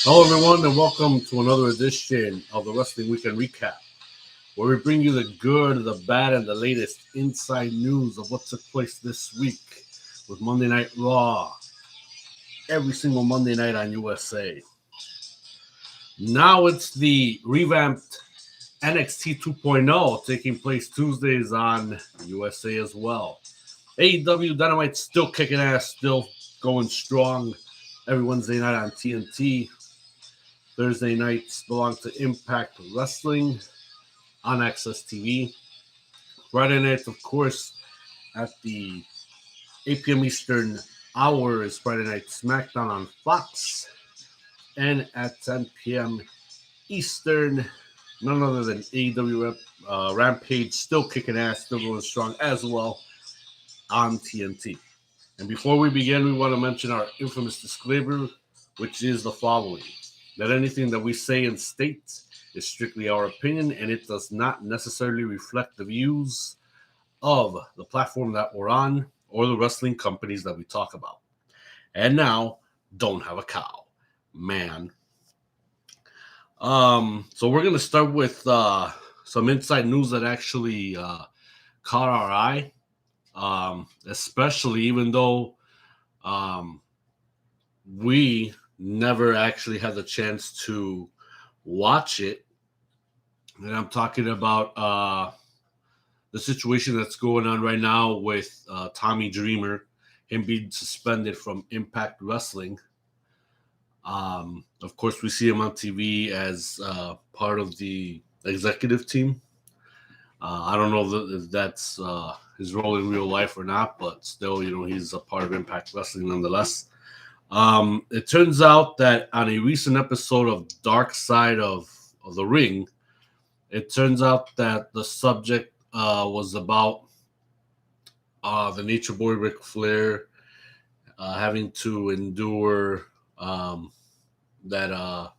Hello, everyone, and welcome to another edition of the Wrestling Weekend Recap, where we bring you the good, the bad, and the latest inside news of what took place this week with Monday Night Raw every single Monday night on USA. Now it's the revamped NXT 2.0 taking place Tuesdays on USA as well. AEW Dynamite still kicking ass, still going strong every Wednesday night on TNT. Thursday nights belong to Impact Wrestling on Access TV. Friday night, of course, at the 8 p.m. Eastern hour is Friday Night SmackDown on Fox. And at 10 p.m. Eastern, none other than AEW Rampage, still kicking ass, still going strong as well on TNT. And before we begin, we want to mention our infamous disclaimer, which is the following: that anything that we say and state is strictly our opinion, and it does not necessarily reflect the views of the platform that we're on or the wrestling companies that we talk about. And now, don't have a cow, man. So we're gonna start with some inside news that actually caught our eye, especially even though we never actually had the chance to watch it. And I'm talking about the situation that's going on right now with Tommy Dreamer, him being suspended from Impact Wrestling. Of course, we see him on TV as part of the executive team. I don't know if that's his role in real life or not, but still, he's a part of Impact Wrestling nonetheless. It turns out that on a recent episode of Dark Side of the Ring, it turns out that the subject was about the Nature Boy Ric Flair having to endure that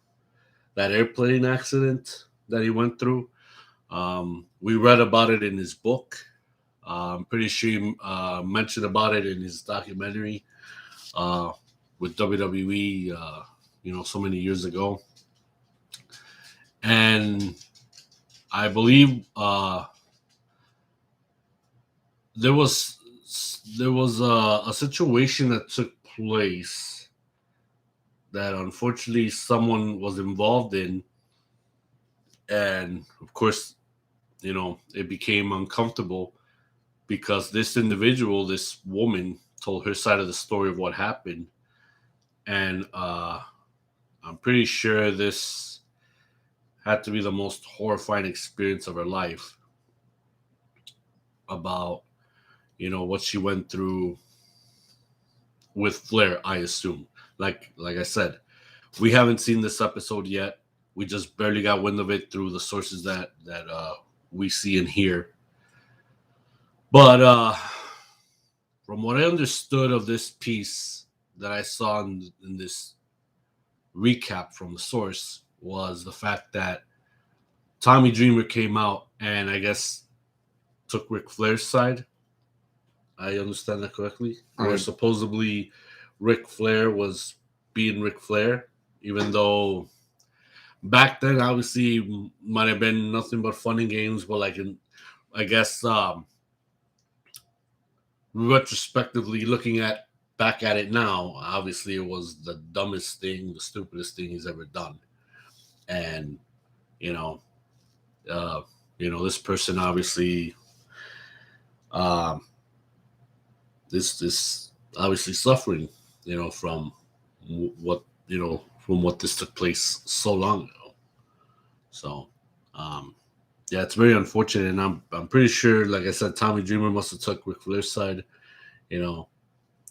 airplane accident that he went through. We read about it in his book. I'm pretty sure he mentioned about it in his documentary with WWE, so many years ago. And I believe there was a situation that took place that unfortunately someone was involved in, and of course, it became uncomfortable because this individual, this woman, told her side of the story of what happened, and I'm pretty sure this had to be the most horrifying experience of her life about what she went through with Flair, I assume. Like I said, we haven't seen this episode yet. We just barely got wind of it through the sources that we see and hear. But from what I understood of this piece that I saw in this recap from the source was the fact that Tommy Dreamer came out and I guess took Ric Flair's side. I understand that correctly? Where supposedly Ric Flair was being Ric Flair, even though back then obviously might have been nothing but fun and games, but I guess retrospectively looking back at it now, obviously it was the dumbest thing, the stupidest thing he's ever done. And this person obviously this obviously suffering, from what this took place so long ago. So yeah, it's very unfortunate, and I'm pretty sure, like I said, Tommy Dreamer must have took Ric Flair's side.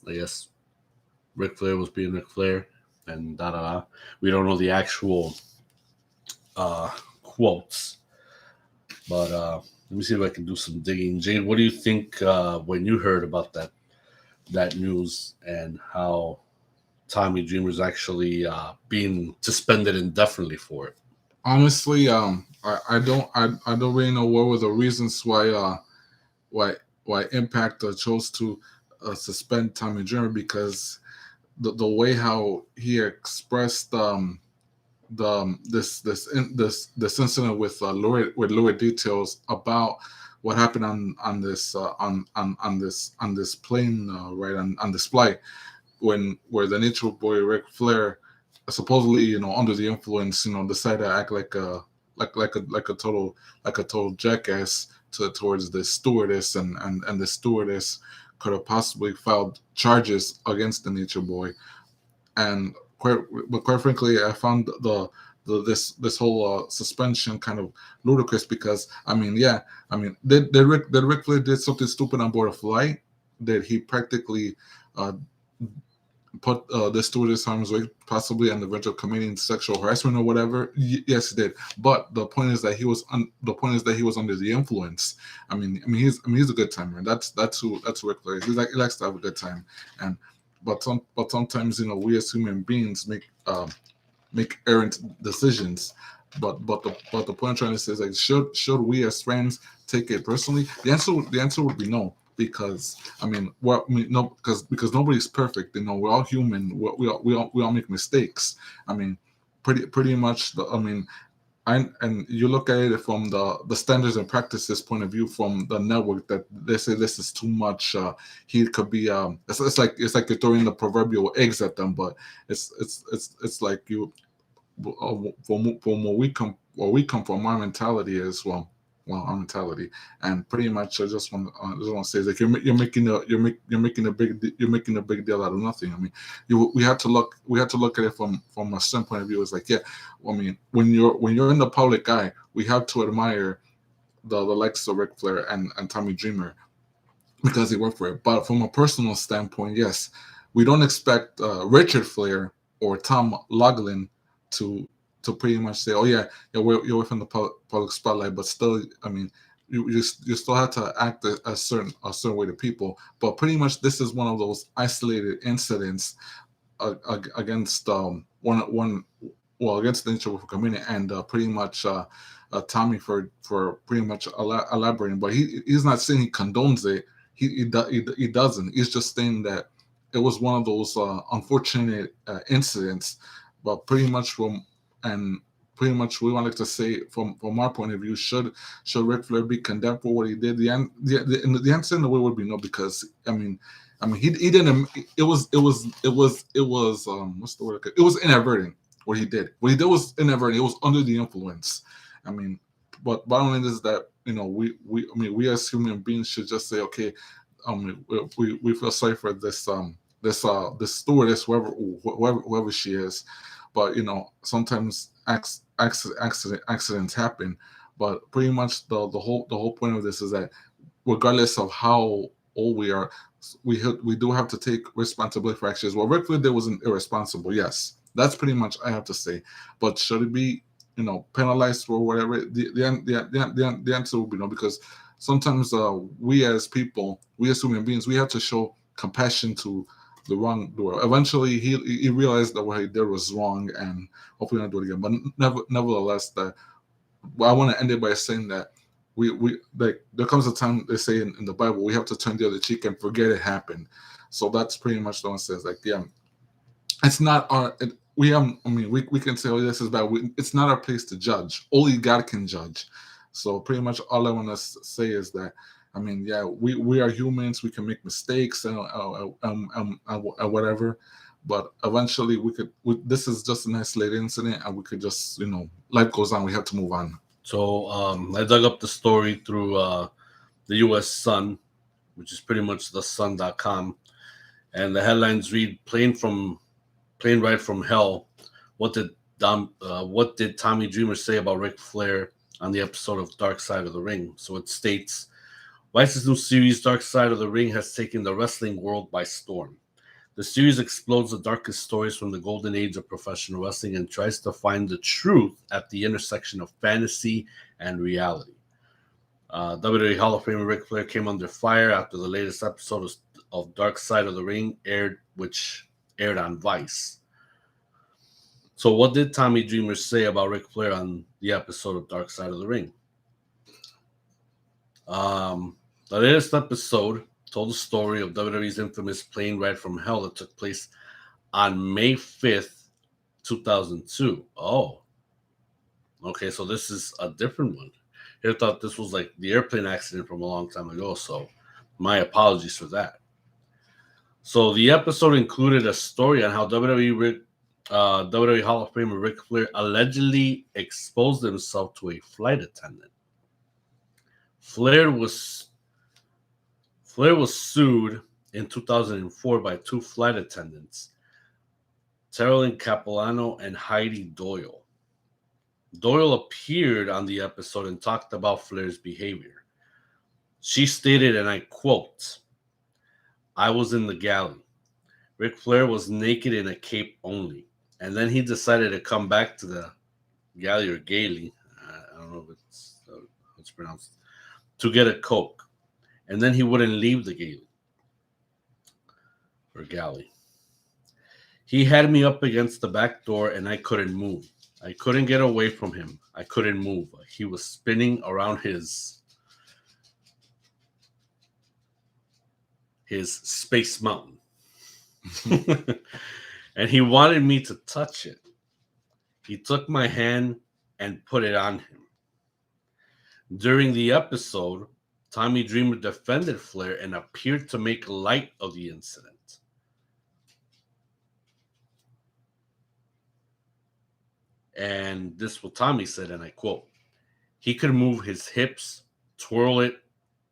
I guess Ric Flair was being Ric Flair, and da da da. We don't know the actual quotes, but let me see if I can do some digging. Jade, what do you think when you heard about that news and how Tommy Dreamer's actually being suspended indefinitely for it? Honestly, I don't really know what were the reasons why Impact chose to suspend Tommy Dreamer, because the way how he expressed this incident with Louis details about what happened on this on this plane, right, on this flight, when where the Nature Boy Ric Flair, supposedly, under the influence, decided to act like a total jackass towards the stewardess, and the stewardess could have possibly filed charges against the Nature Boy. And quite frankly, I found this whole suspension kind of ludicrous, because I mean, yeah, I mean, did Ric Flair did something stupid on board a flight? Did he practically uh, put the stewardess harm's way, possibly on the verge of committing sexual harassment or whatever? Yes, he did. But the point is that he was under the influence. He's a good timer. That's who Ric Flair is. He likes to have a good time. And but sometimes, we as human beings make errant decisions. But the point I'm trying to say is, like, should we as friends take it personally? The answer would be no, because no, because nobody's perfect. We're all human. We all make mistakes. I mean, pretty much. And you look at it from the standards and practices point of view from the network, that they say this is too much. He could be it's like you're throwing the proverbial eggs at them, but it's like you from where we come from, our mentality is, our mentality. And pretty much, I just want to say is, like, you're making a big deal out of nothing. I mean, we have to look at it from a certain point of view. It's like, yeah, when you're in the public eye, we have to admire the likes of Ric Flair and Tommy Dreamer, because they work for it. But from a personal standpoint, yes, we don't expect Richard Flair or Tom Laughlin to pretty much say, "Oh yeah, you're within the public spotlight," but still, I mean, you still have to act a certain way to people. But pretty much, this is one of those isolated incidents against one well, against the Introvert community, and pretty much Tommy for pretty much elaborating. But he's not saying he condones it. He doesn't. He's just saying that it was one of those unfortunate incidents. But pretty much and pretty much we wanted to say, from our point of view, should Ric Flair be condemned for what he did? The answer in the way would be no, because he didn't. It was what's the word? It was inadvertent. What he did was inadvertent. It was under the influence. I mean, but bottom line is that, we as human beings should just say, okay, we feel sorry for this stewardess, whoever she is. But sometimes accidents happen. But pretty much the whole point of this is that, regardless of how old we are, we do have to take responsibility for actions. Well, Rick Flair did wasn't irresponsible. Yes, that's pretty much I have to say. But should it be, penalized for whatever? The answer will be no, because sometimes we as people, we as human beings, we have to show compassion to the wrongdoer. Eventually, he realized that what he did was wrong, and hopefully not do it again. But nevertheless, that I want to end it by saying that we like, there comes a time, they say in the Bible, we have to turn the other cheek and forget it happened. So that's pretty much the one says, like, yeah, it's not our. We have. We can say, oh, this is bad. It's not our place to judge. Only God can judge. So pretty much all I want to say is that, yeah, we are humans. We can make mistakes and whatever, but eventually this is just an isolated incident, and we could just, life goes on. We have to move on. So I dug up the story through the U.S. Sun, which is pretty much the sun.com. And the headlines read, Plane Ride from Hell. What did Tommy Dreamer say about Ric Flair on the episode of Dark Side of the Ring? So it states, Vice's new series, Dark Side of the Ring, has taken the wrestling world by storm. The series explores the darkest stories from the golden age of professional wrestling and tries to find the truth at the intersection of fantasy and reality. WWE Hall of Famer Ric Flair came under fire after the latest episode of Dark Side of the Ring which aired on Vice. So what did Tommy Dreamer say about Ric Flair on the episode of Dark Side of the Ring? The latest episode told the story of WWE's infamous plane ride from hell that took place on May 5th, 2002. Oh, okay. So this is a different one. I thought this was like the airplane accident from a long time ago. So my apologies for that. So the episode included a story on how WWE Hall of Famer Ric Flair allegedly exposed himself to a flight attendant. Flair was Flair was sued in 2004 by two flight attendants, Terrell Capilano and Heidi Doyle. Doyle appeared on the episode and talked about Flair's behavior. She stated, and I quote, "I was in the galley. Ric Flair was naked in a cape only. And then he decided to come back to the galley or gaily. I don't know if it's how it's pronounced, to get a Coke. And then he wouldn't leave the gaily or galley. He had me up against the back door and I couldn't move. I couldn't get away from him. I couldn't move. He was spinning around his space mountain." And he wanted me to touch it. He took my hand and put it on him. During the episode, Tommy Dreamer defended Flair and appeared to make light of the incident. And this is what Tommy said, and I quote, "He could move his hips, twirl it,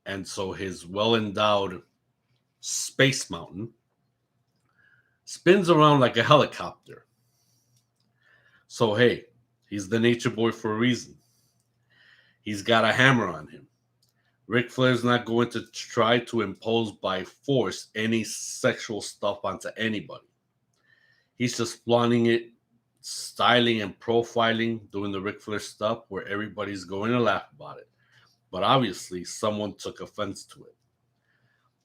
and so his well-endowed space mountain spins around like a helicopter. So, hey, he's the nature boy for a reason. He's got a hammer on him. Ric Flair's not going to try to impose by force any sexual stuff onto anybody. He's just flaunting it, styling and profiling, doing the Ric Flair stuff where everybody's going to laugh about it. But obviously, someone took offense to it."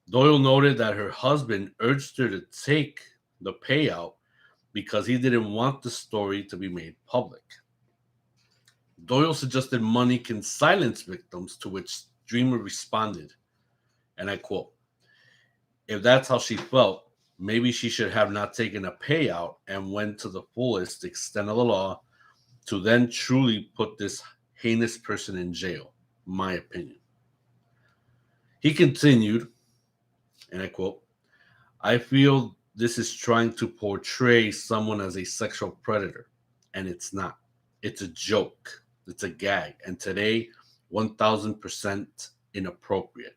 Doyle noted that her husband urged her to take the payout because he didn't want the story to be made public. Doyle suggested money can silence victims, to which Dreamer responded, and I quote, "If that's how she felt, maybe she should have not taken a payout and went to the fullest extent of the law to then truly put this heinous person in jail, my opinion." He continued, and I quote, "I feel this is trying to portray someone as a sexual predator, and it's not. It's a joke. It's a gag. And today, 1000% inappropriate.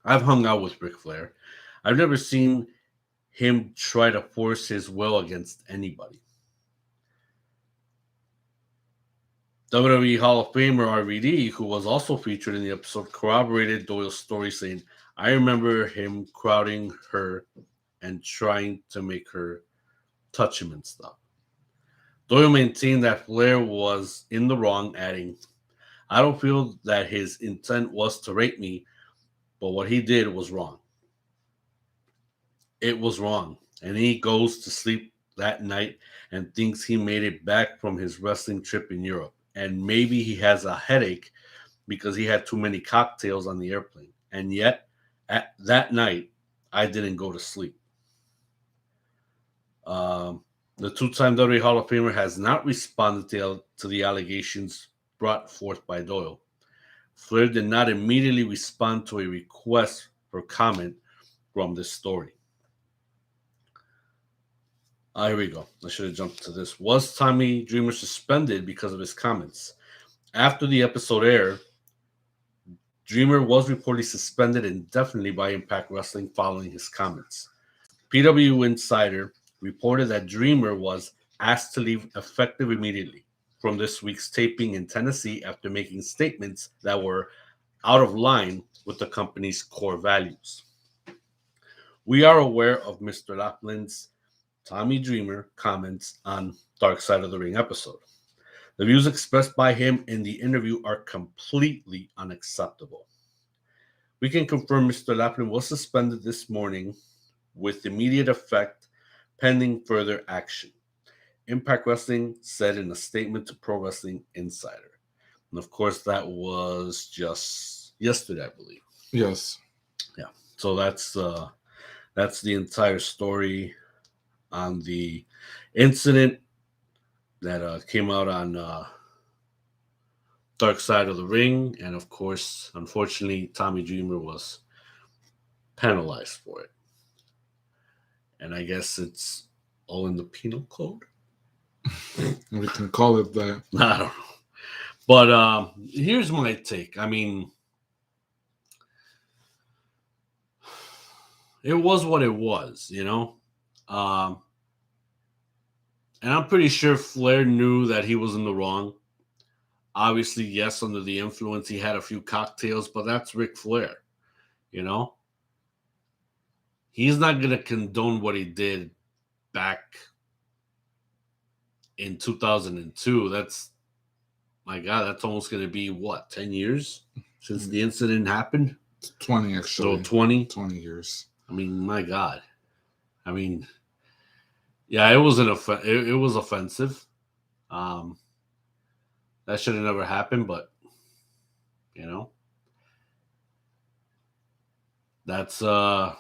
I've hung out with Ric Flair. I've never seen him try to force his will against anybody." WWE Hall of Famer RVD, who was also featured in the episode, corroborated Doyle's story, saying, "I remember him crowding her and trying to make her touch him and stuff." Doyle maintained that Flair was in the wrong, adding, "I don't feel that his intent was to rape me, but what he did was wrong. It was wrong." And he goes to sleep that night and thinks he made it back from his wrestling trip in Europe. And maybe he has a headache because he had too many cocktails on the airplane. And yet, at that night, I didn't go to sleep. The two-time WWE Hall of Famer has not responded to the allegations brought forth by Doyle. Flair did not immediately respond to a request for comment from this story. Here we go. I should have jumped to this. Was Tommy Dreamer suspended because of his comments? After the episode aired, Dreamer was reportedly suspended indefinitely by Impact Wrestling following his comments. PW Insider reported that Dreamer was asked to leave effective immediately from this week's taping in Tennessee after making statements that were out of line with the company's core values. We are aware of Mr. Laughlin's Tommy Dreamer comments on Dark Side of the Ring episode. The views expressed by him in the interview are completely unacceptable. We can confirm Mr. Laughlin was suspended this morning with immediate effect pending further action, Impact Wrestling said in a statement to Pro Wrestling Insider. And of course, that was just yesterday, I believe. Yes. Yeah. So that's the entire story on the incident. that came out on Dark Side of the Ring, and of course, unfortunately, Tommy Dreamer was penalized for it. And I guess it's all in the penal code. We can call it that. I don't know. But here's my take. I mean, it was what it was, you know? Um, and I'm pretty sure Flair knew that he was in the wrong. Obviously, yes, under the influence, he had a few cocktails, but that's Ric Flair, you know? He's not going to condone what he did back in 2002. That's, my God, that's almost going to be what, 10 years since the incident happened? 20, actually. So 20? 20 years. I mean, my God. I mean, yeah, it was it was offensive. Um, that should have never happened, but you know, that's the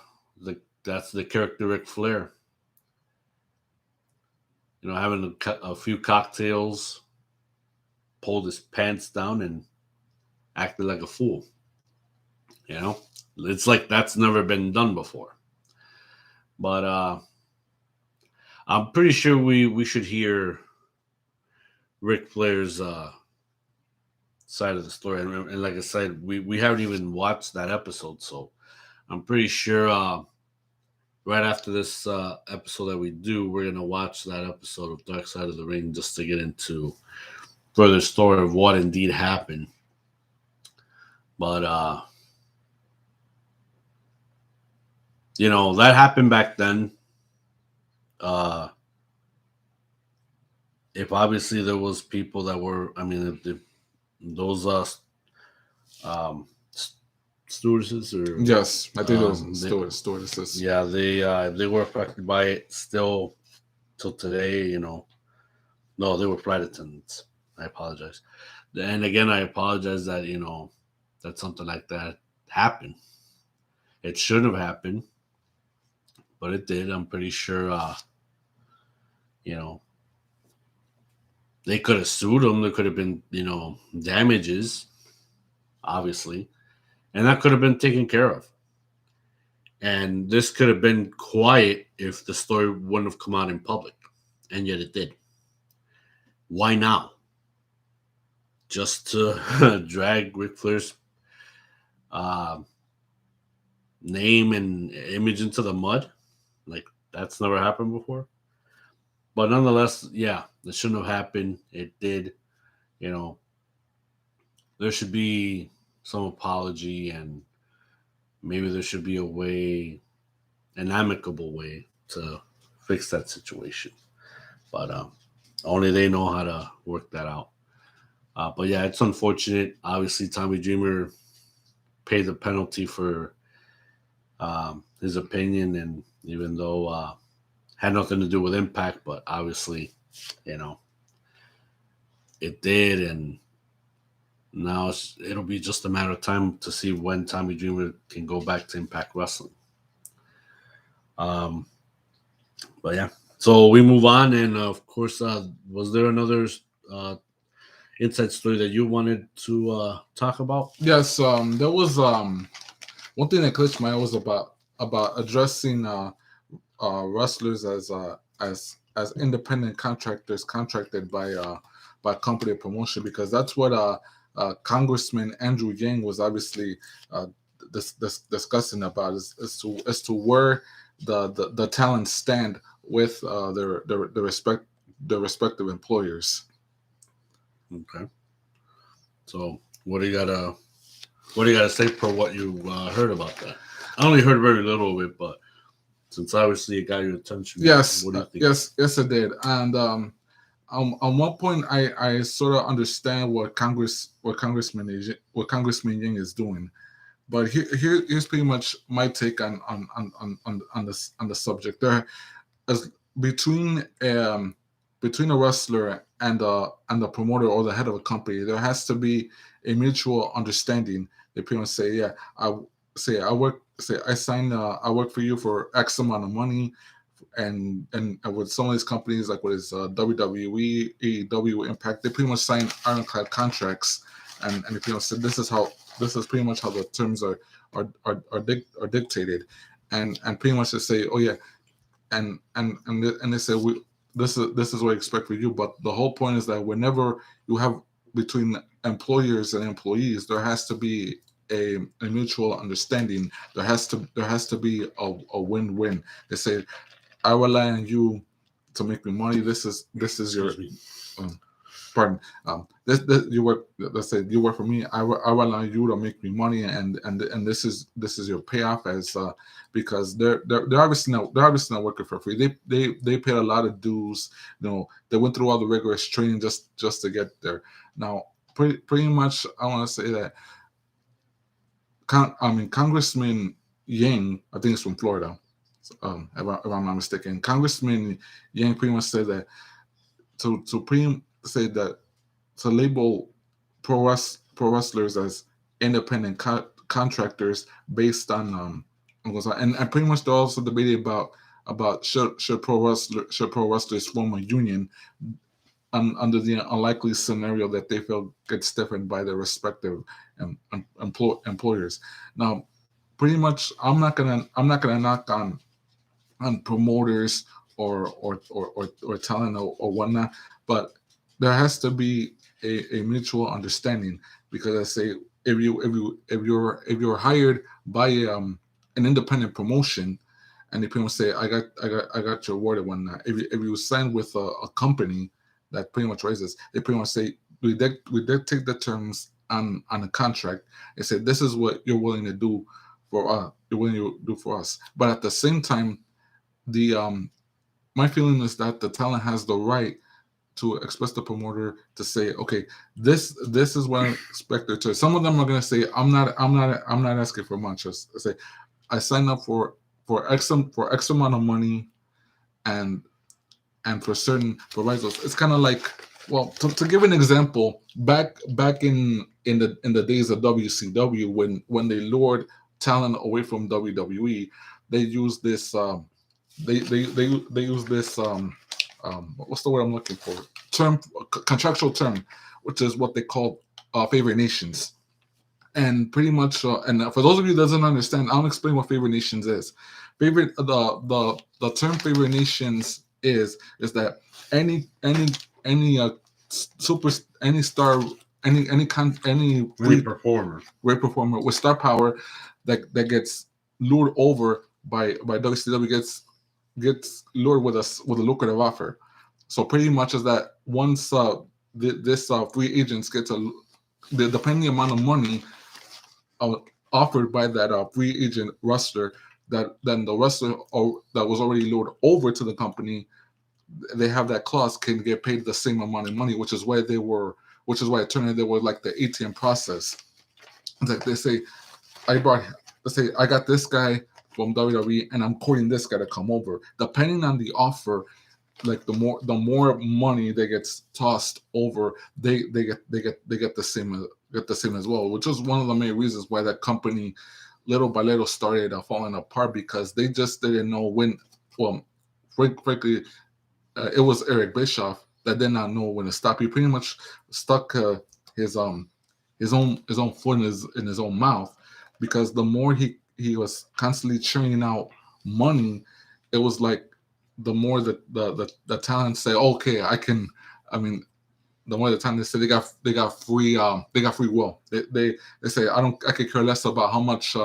character Ric Flair. You know, having a few cocktails, pulled his pants down, and acted like a fool. You know, it's like that's never been done before. But I'm pretty sure we should hear Ric Flair's side of the story. And like I said, we haven't even watched that episode, so I'm pretty sure right after this episode that we do, we're gonna watch that episode of Dark Side of the Ring just to get into further story of what indeed happened. But you know, that happened back then. Uh if obviously there was people that were, I mean, if those um stewardesses or Yes, I think those they, stewardesses. yeah, they were affected by it still till today. You know, no, they were flight attendants. I apologize, and again, I apologize that you know that something like that happened. It shouldn't have happened, but it did. I'm pretty sure. You know, they could have sued them. There could have been you know damages, obviously, and that could have been taken care of. And this could have been quiet if the story wouldn't have come out in public, and yet it did. Why now? Just to drag Ric Flair's uh, name and image into the mud? Like, that's never happened before. But nonetheless, yeah, it shouldn't have happened. It did. You know, there should be some apology, and maybe there should be a way, an amicable way to fix that situation. But only they know how to work that out. But yeah, it's unfortunate. Obviously, Tommy Dreamer paid the penalty for his opinion, and even though had nothing to do with Impact, but obviously, you know, it did, and now it'll be just a matter of time to see when Tommy Dreamer can go back to Impact Wrestling. Um, but yeah, so we move on, and of course, was there another uh, inside story that you wanted to talk about? Yes, there was one thing that glitched my eye was about addressing wrestlers as independent contractors contracted by company promotion, because that's what Congressman Andrew Yang was obviously discussing about as to where the talents stand with their respective employers. Okay. So what do you gotta say for what you heard about that? I only heard very little of it, but since obviously it got your attention, Yes, what do you think? yes, it did. And on one point, I sort of understand what Congressman Yang is doing, but here's pretty much my take on the subject. There, as between a wrestler and the promoter or the head of a company, there has to be a mutual understanding. They pretty much say, yeah, I work for you for X amount of money, and with some of these companies like what is WWE, AEW, Impact, they pretty much sign ironclad contracts, and they pretty much said this is pretty much how the terms are dictated, and pretty much they say, oh yeah, and they say this is what I expect for you. But the whole point is that whenever you have between employers and employees, there has to be a mutual understanding. There has to be a win-win. They say, I rely on you to make me money. This is your pardon. This you work. Let's say you work for me. I rely on you to make me money, and this is your payoff as because they're obviously not working for free. They paid a lot of dues. They went through all the rigorous training just to get there. Now, pretty much, I want to say that. Congressman Yang, I think it's from Florida, if I'm not mistaken. Congressman Yang pretty much said that say that to label pro wrestlers as independent contractors based on and pretty much they're also debating about should pro wrestlers form a union under the unlikely scenario that they feel gets stiffened by their respective employers. Now, pretty much, I'm not gonna knock on promoters or talent or whatnot, but there has to be a mutual understanding, because I say if you're hired by an independent promotion, and they pretty much say I got your word and whatnot. If you sign with a company that pretty much raises, they pretty much say we dictate the terms on a contract and say this is what you're willing to do for you're willing to do for us. But at the same time, the my feeling is that the talent has the right to express the promoter to say, okay, this is what I expect to. Some of them are gonna say, I'm not asking for much. Just say I signed up for X amount of money, and for certain providers. It's kind of like, well, to give an example, back in the days of WCW, when they lured talent away from WWE, they used this they use this what's the word I'm looking for, contractual term, which is what they call favorite nations. And pretty much, and for those of you that doesn't understand, I'll explain what favorite nations is. The term favorite nations is that any super any star any great performer with star power that gets lured over by WCW gets lured with a lucrative offer. So pretty much is that once this free agents get the depending amount of money offered by that free agent wrestler, that then the wrestler that was already lured over to the company, they have that clause, can get paid the same amount of money, which is why it turned out they were like the ATM process. Like they say, let's say I got this guy from WWE and I'm courting this guy to come over. Depending on the offer, like the more money that gets tossed over, they get the same as well, which was one of the main reasons why that company little by little started falling apart, because they just didn't know when. Well, frankly, it was Eric Bischoff that did not know when to stop. He pretty much stuck his own foot in his own mouth, because the more he was constantly churning out money, it was like the more the talent say, okay, I can. I mean, the more the talent say they got free will. They say I could care less about how much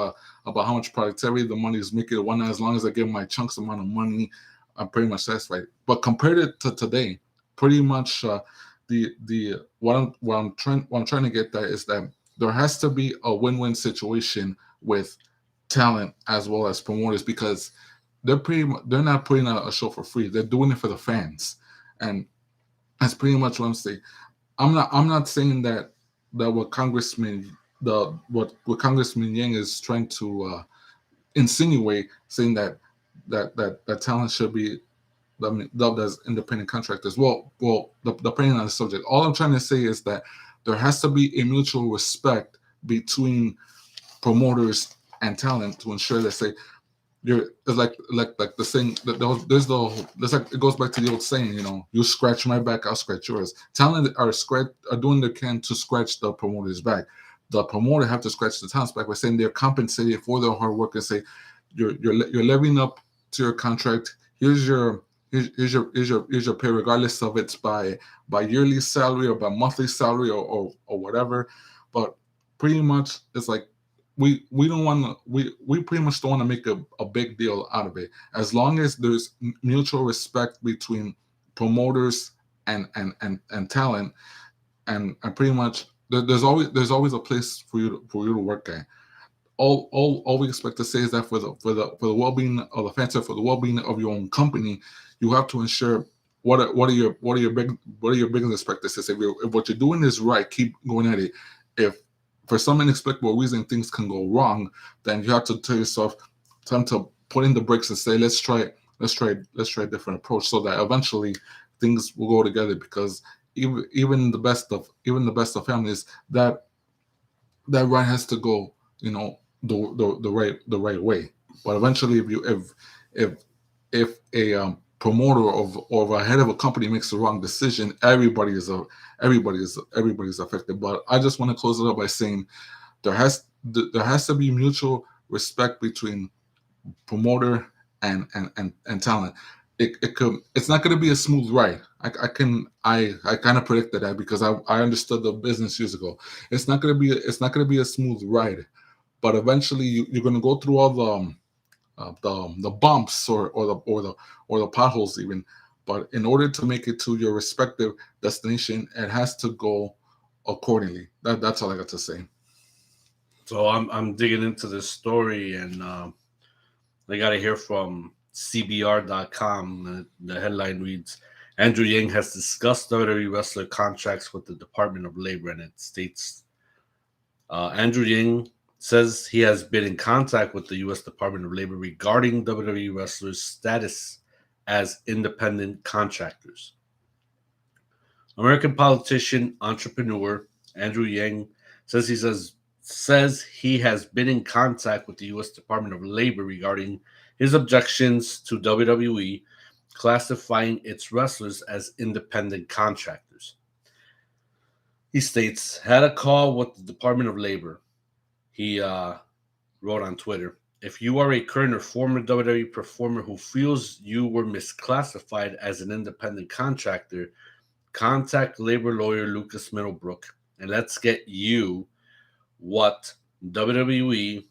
productivity the money is making one, as long as I get my chunks amount of money, I'm pretty much satisfied. But compared it to today, pretty much what I'm trying to get at is that there has to be a win-win situation with talent as well as promoters, because they're not putting out a show for free. They're doing it for the fans, and that's pretty much what I'm saying. I'm not saying that what Congressman Yang is trying to insinuate, saying that talent should be dubbed as independent contractors. Well, depending on the subject, all I'm trying to say is that there has to be a mutual respect between promoters and talent to ensure that, say, it's like the saying that there's like it goes back to the old saying, you scratch my back, I'll scratch yours. Talent are doing their can to scratch the promoter's back. The promoter have to scratch the talent's back by saying they're compensated for their hard work and say you're levying up to your contract. Here's your pay, regardless of it's by yearly salary or by monthly salary or whatever. But pretty much it's like we don't want to we pretty much don't want to make a big deal out of it, as long as there's mutual respect between promoters and talent, and pretty much there's always a place for you to work at. All we expect to say is that for the well-being of the fans, for the well-being of your own company, you have to ensure what are your biggest practices. If what you're doing is right, keep going at it. If for some inexplicable reason things can go wrong, then you have to tell yourself time to put in the brakes and say let's try a different approach, so that eventually things will go together. Because even the best of families, that ride has to go, the right way. But eventually, if a promoter of a head of a company makes the wrong decision, everybody's affected. But I just want to close it up by saying there has to be mutual respect between promoter and talent. It's not going to be a smooth ride. I kind of predicted that because I understood the business years ago. It's not going to be a smooth ride, but eventually you're going to go through all the bumps or the potholes even. But in order to make it to your respective destination, it has to go accordingly. That's all I got to say. So I'm digging into this story, and I got to hear from CBR.com. The headline reads: Andrew Yang has discussed WWE wrestler contracts with the Department of Labor, and it states Andrew Yang says he has been in contact with the U.S. Department of Labor regarding WWE wrestlers' status as independent contractors. American politician, entrepreneur Andrew Yang says he has been in contact with the U.S. Department of Labor regarding his objections to WWE classifying its wrestlers as independent contractors. He states, had a call with the Department of Labor. He wrote on Twitter, if you are a current or former WWE performer who feels you were misclassified as an independent contractor, contact labor lawyer Lucas Middlebrook and let's get you what WWE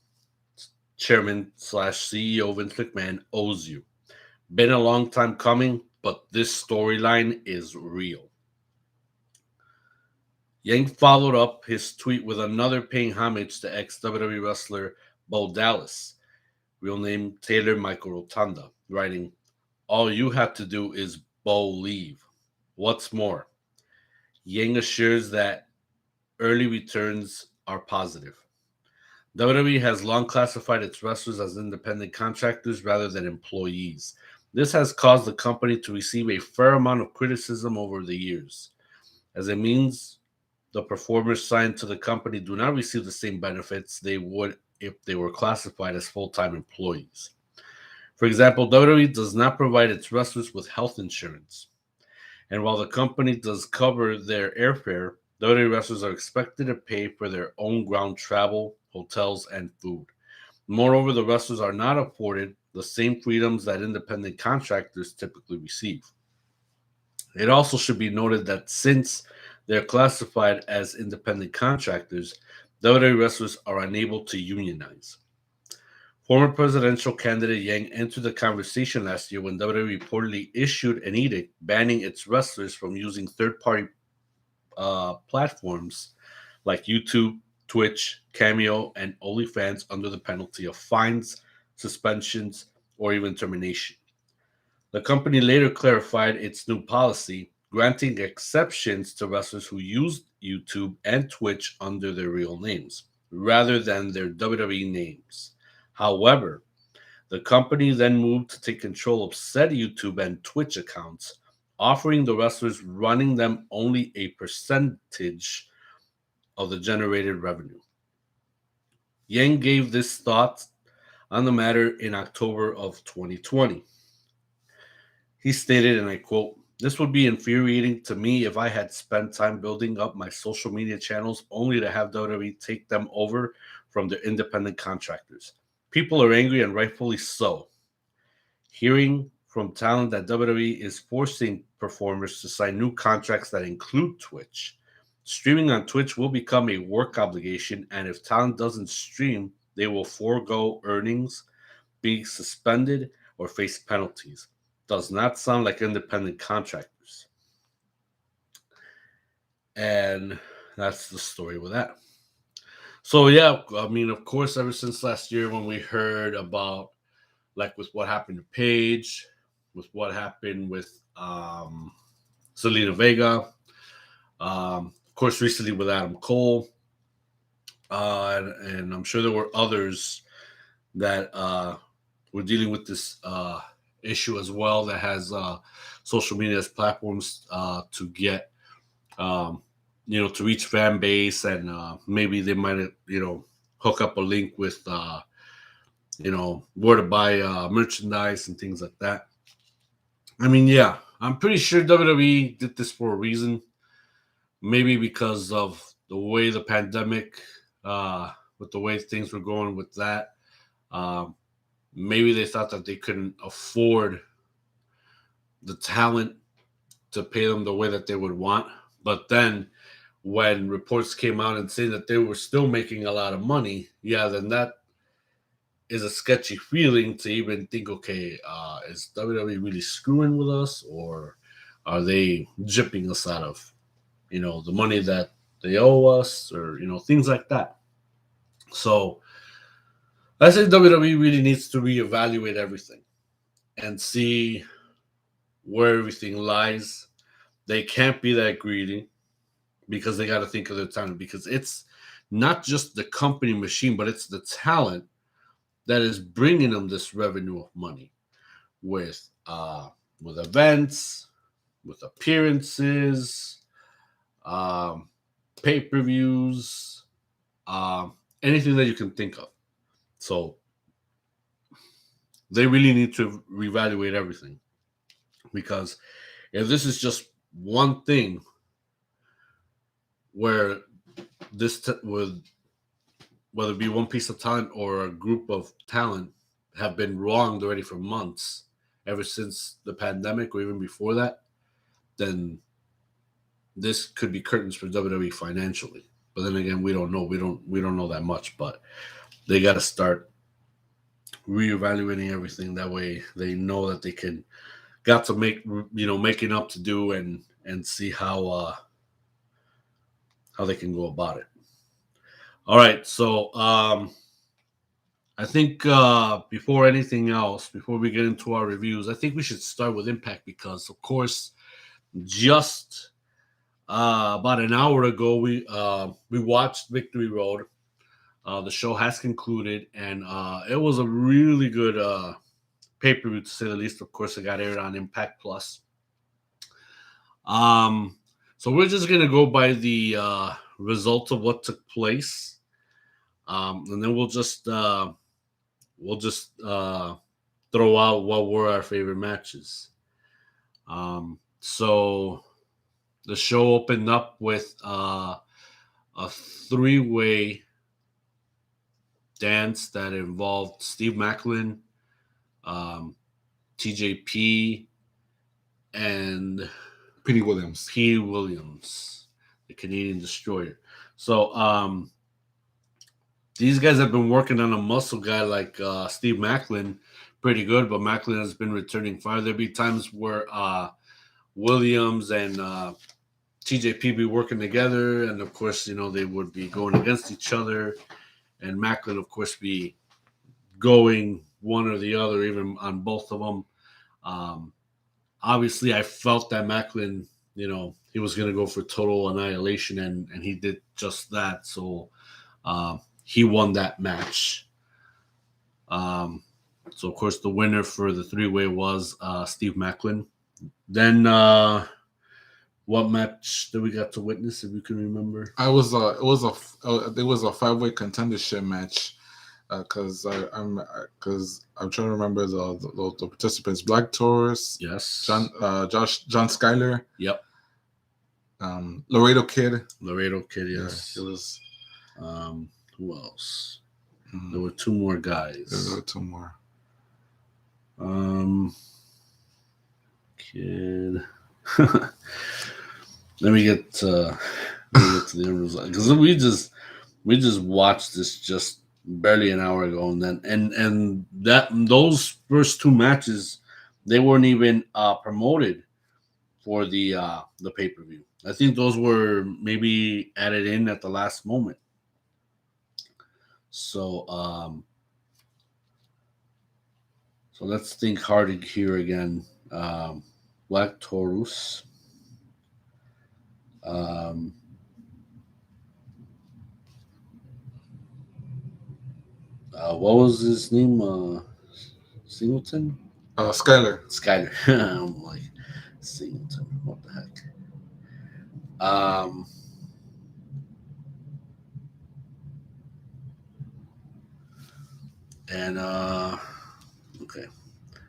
chairman slash CEO Vince McMahon owes you. Been a long time coming, but this storyline is real. Yang followed up his tweet with another paying homage to ex-WWE wrestler Bo Dallas, real name Taylor Michael Rotunda, writing, all you have to do is Bo leave. What's more, Yang assures that early returns are positive. WWE has long classified its wrestlers as independent contractors rather than employees. This has caused the company to receive a fair amount of criticism over the years, as it means the performers signed to the company do not receive the same benefits they would if they were classified as full-time employees. For example, WWE does not provide its wrestlers with health insurance. And while the company does cover their airfare, WWE wrestlers are expected to pay for their own ground travel, hotels, and food. Moreover, the wrestlers are not afforded the same freedoms that independent contractors typically receive. It also should be noted that since they're classified as independent contractors, WWE wrestlers are unable to unionize. Former presidential candidate Yang entered the conversation last year when WWE reportedly issued an edict banning its wrestlers from using third-party platforms like YouTube, Twitch, Cameo, and OnlyFans under the penalty of fines, suspensions, or even termination. The company later clarified its new policy, granting exceptions to wrestlers who used YouTube and Twitch under their real names, rather than their WWE names. However, the company then moved to take control of said YouTube and Twitch accounts, offering the wrestlers running them only a percentage of the generated revenue. Yang gave this thought on the matter in October of 2020. He stated, and I quote, "This would be infuriating to me if I had spent time building up my social media channels only to have WWE take them over from their independent contractors. People are angry and rightfully so. Hearing from talent that WWE is forcing performers to sign new contracts that include Twitch. Streaming on Twitch will become a work obligation, and if talent doesn't stream, they will forego earnings, be suspended, or face penalties. Does not sound like independent contractors." And that's the story with that. So yeah, I mean, of course, ever since last year when we heard about like with what happened to Paige, with what happened with Selena Vega, of course, recently with Adam Cole, and I'm sure there were others that were dealing with this issue as well that has social media as platforms to get um, to reach fan base, and maybe they might hook up a link with where to buy merchandise and things like that. I mean, yeah, I'm pretty sure WWE did this for a reason. Maybe because of the way the pandemic, with the way things were going with that. Um, Maybe they thought that they couldn't afford the talent to pay them the way that they would want. But then when reports came out and saying that they were still making a lot of money, yeah, then that is a sketchy feeling to even think, okay, is WWE really screwing with us, or are they gypping us out of, the money that they owe us, or, things like that. So I say WWE really needs to reevaluate everything and see where everything lies. They can't be that greedy because they got to think of their talent, because it's not just the company machine, but it's the talent that is bringing them this revenue of money with events, with appearances, um, pay-per-views, anything that you can think of. So they really need to reevaluate everything, because if this is just one thing where with whether it be one piece of talent or a group of talent have been wronged already for months, ever since the pandemic or even before that, then this could be curtains for WWE financially. But then again, we don't know. We don't know that much. But they got to start reevaluating everything. That way, they know that they can got to making up to do, and see how they can go about it. All right, so I think before anything else, before we get into our reviews, I think we should start with Impact, because, of course, just about an hour ago, we watched Victory Road. The show has concluded, and it was a really good pay-per-view, to say the least. Of course, it got aired on Impact Plus. So we're just gonna go by the results of what took place, and then we'll just throw out what were our favorite matches. So the show opened up with a three-way dance that involved Steve Macklin, TJP, and Petey Williams. Petey Williams, the Canadian Destroyer. So these guys have been working on a muscle guy like Steve Macklin pretty good, but Macklin has been returning fire. There'll be times where Williams and TJP be working together, and of course, they would be going against each other, and Macklin, of course, be going one or the other, even on both of them. Obviously, I felt that Macklin, he was going to go for total annihilation, and he did just that. So he won that match. So, of course, the winner for the three-way was Steve Macklin. Then, what match did we got to witness, if you can remember? There was a 5-way contendership match. I'm trying to remember the participants. Black Taurus, Yes. John Skyler, Yep. Laredo Kid. Laredo Kid, yes. Yeah, it was. Who else? There were two more guys. There were two more. Kid. Let me get to the end result because we just watched this just barely an hour ago, and then and that those first two matches they weren't even promoted for the pay-per-view. I think those were maybe added in at the last moment. So so let's think hard here again. Black Taurus. What was his name? Singleton? Skyler. Skyler. I'm like, Singleton. What the heck? And okay.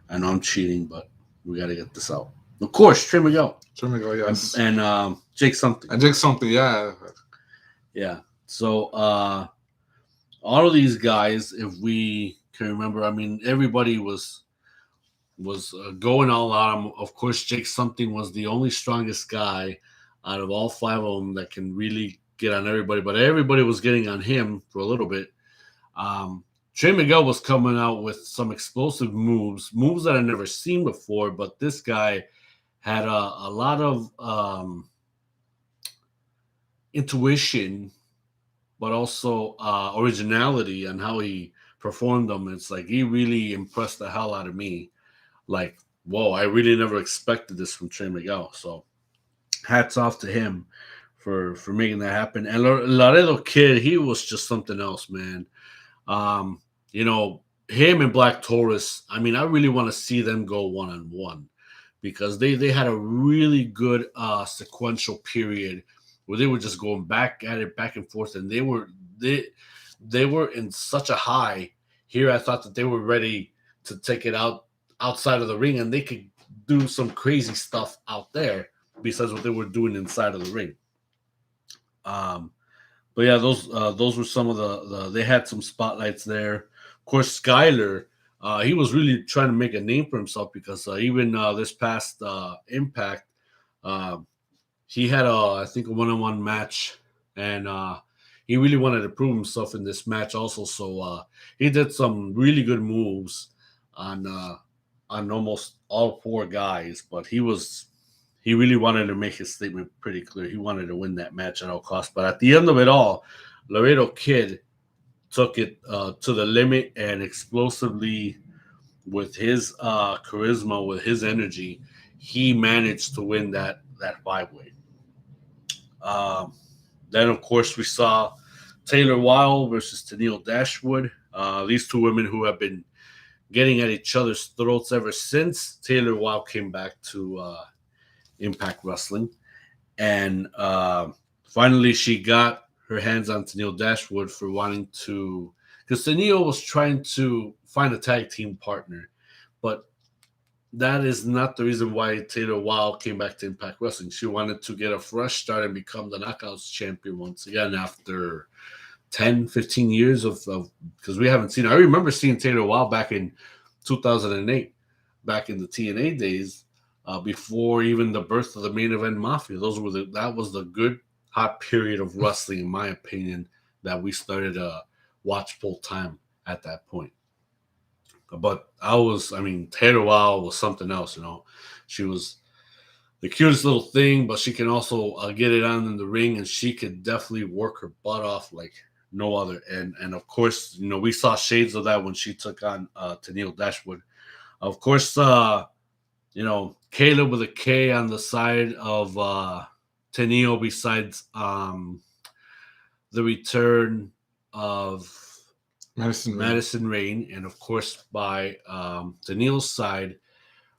I know I'm cheating, but we got to get this out. Of course, Trey Miguel. Trey Miguel, yes. And Jake something. And Jake something, yeah. Yeah. So all of these guys, if we can remember, I mean, everybody was going all out. Of course, Jake something was the only strongest guy out of all five of them that can really get on everybody, but everybody was getting on him for a little bit. Trey Miguel was coming out with some explosive moves that I've never seen before, but this guy had a lot of intuition, but also originality on how he performed them. It's like he really impressed the hell out of me. Like, whoa, I really never expected this from Trey Miguel. So hats off to him for making that happen. And Laredo Kid, he was just something else, man. You know, him and Black Taurus, I mean, I really want to see them go one-on-one because they had a really good sequential period where they were just going back at it, back and forth, and they were in such a high. Here I thought that they were ready to take it outside of the ring, and they could do some crazy stuff out there besides what they were doing inside of the ring. But yeah, those were some of the they had some spotlights there. Of course, Skyler, he was really trying to make a name for himself because even this past Impact, he had I think a one-on-one match, and he really wanted to prove himself in this match also. So he did some really good moves on almost all four guys, but he really wanted to make his statement pretty clear. He wanted to win that match at all costs. But at the end of it all, Laredo Kid took it to the limit and explosively, with his charisma, with his energy, he managed to win that five-way. Then, of course, we saw Taylor Wilde versus Tennille Dashwood. These two women who have been getting at each other's throats ever since Taylor Wilde came back to Impact Wrestling. And finally, she got her hands on Tennille Dashwood for wanting to, because Tennille was trying to find a tag team partner, but that is not the reason why Taylor Wilde came back to Impact Wrestling. She wanted to get a fresh start and become the Knockouts champion once again after 10, 15 years of because we haven't seen her. I remember seeing Taylor Wilde back in 2008, back in the TNA days, before even the birth of the Main Event Mafia. That was the good hot period of wrestling, in my opinion, that we started to watch full time at that point. But Taylor Wilde was something else, you know. She was the cutest little thing, but she can also get it on in the ring, and she could definitely work her butt off like no other. And of course, you know, we saw shades of that when she took on Tennille Dashwood. Of course, you know, Caleb with a K on the side of Tennille, besides the return of Madison Rain. And of course, by Tennille's side,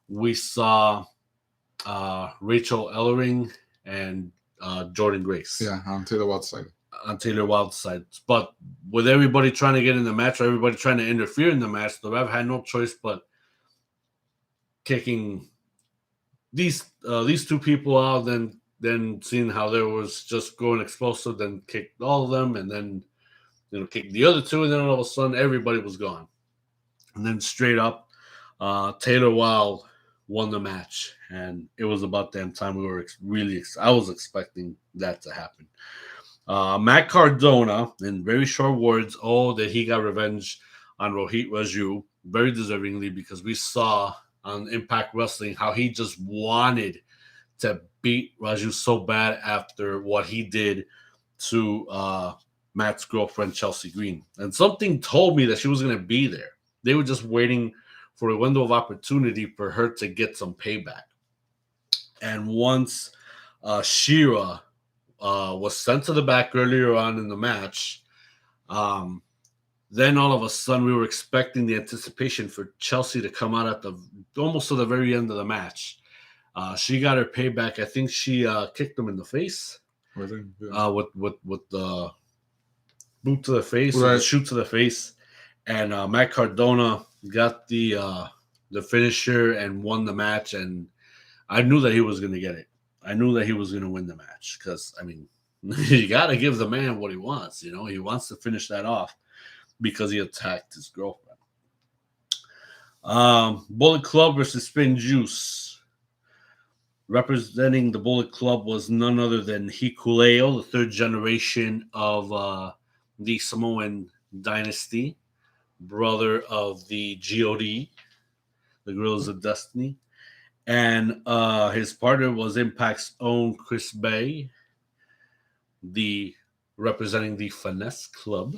we saw Rachel Ellering and Jordan Grace. Yeah, on Taylor Wilde's side. on Taylor Wilde's side. But with everybody trying to get in the match or everybody trying to interfere in the match, the ref had no choice but kicking these two people out. Then seeing how there was just going explosive, then kicked all of them, and then kicked the other two, and then all of a sudden everybody was gone. And then straight up, Taylor Wilde won the match, and it was about damn time. We were I was expecting that to happen. Matt Cardona, in very short words, that he got revenge on Rohit Raju, very deservingly, because we saw on Impact Wrestling how he just wanted to beat Raju so bad after what he did to Matt's girlfriend, Chelsea Green. And something told me that she was going to be there. They were just waiting for a window of opportunity for her to get some payback. And once Shira was sent to the back earlier on in the match, then all of a sudden we were expecting the anticipation for Chelsea to come out at almost to the very end of the match. She got her payback. I think she kicked him in the face with the boot to the face, right. Or the shoot to the face, and Matt Cardona got the finisher and won the match. And I knew that he was going to get it. I knew that he was going to win the match because, I mean, you got to give the man what he wants. He wants to finish that off because he attacked his girlfriend. Bullet Club versus Spin Juice. Representing the Bullet Club was none other than Hikuleo, the third generation of the Samoan dynasty, brother of the GOD, the Gorillas of Destiny. And his partner was Impact's own Chris Bay, representing the Finesse Club,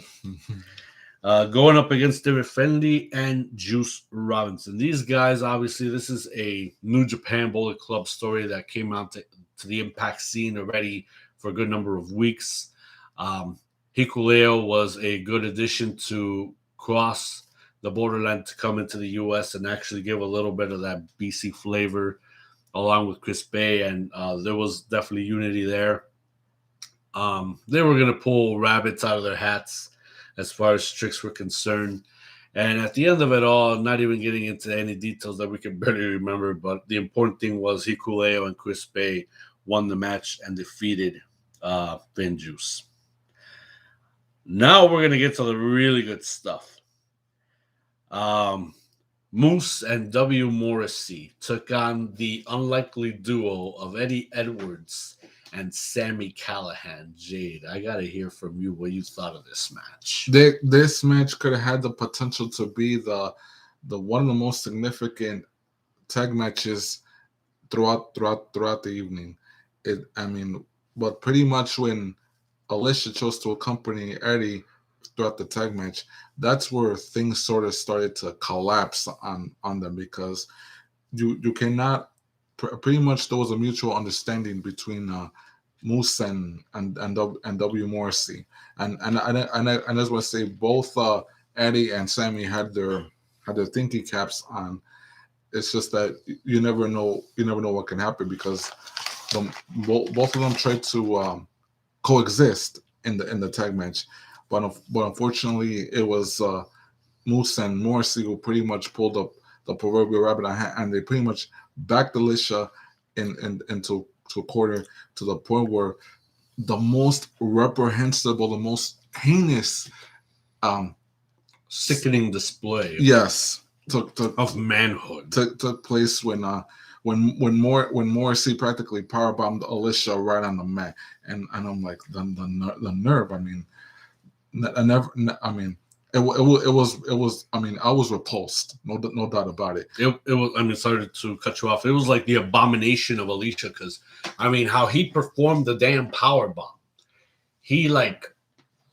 going up against David Fendi and Juice Robinson. These guys, obviously, this is a New Japan Bullet Club story that came out to the Impact scene already for a good number of weeks. Hikuleo was a good addition to cross the borderline to come into the U.S. and actually give a little bit of that BC flavor along with Chris Bay, and there was definitely unity there. They were going to pull rabbits out of their hats as far as tricks were concerned. And at the end of it all, not even getting into any details that we can barely remember, but the important thing was Hikuleo and Chris Bay won the match and defeated Finn Juice. Now we're going to get to the really good stuff. Moose and W. Morrissey took on the unlikely duo of Eddie Edwards and Sami Callihan. Jade, I got to hear from you what you thought of this match. This match could have had the potential to be the one of the most significant tag matches throughout the evening. But pretty much when Alicia chose to accompany Eddie throughout the tag match, that's where things sort of started to collapse on them, because you cannot pretty much there was a mutual understanding between Moose and W. Morrissey, and I just want to say both Eddie and Sammy had their thinking caps on. It's just that you never know what can happen, because both of them tried to coexist in the tag match. But unfortunately, it was Moose and Morrissey who pretty much pulled up the proverbial rabbit on hat, and they pretty much backed Alicia into a corner, to the point where the most reprehensible, the most heinous, sickening display, of manhood took place when Morrissey practically powerbombed Alicia right on the mat, and I'm like, the nerve. It was. I was repulsed. No doubt about it. It was. Sorry to cut you off. It was like the abomination of Alicia, because how he performed the damn power bomb. He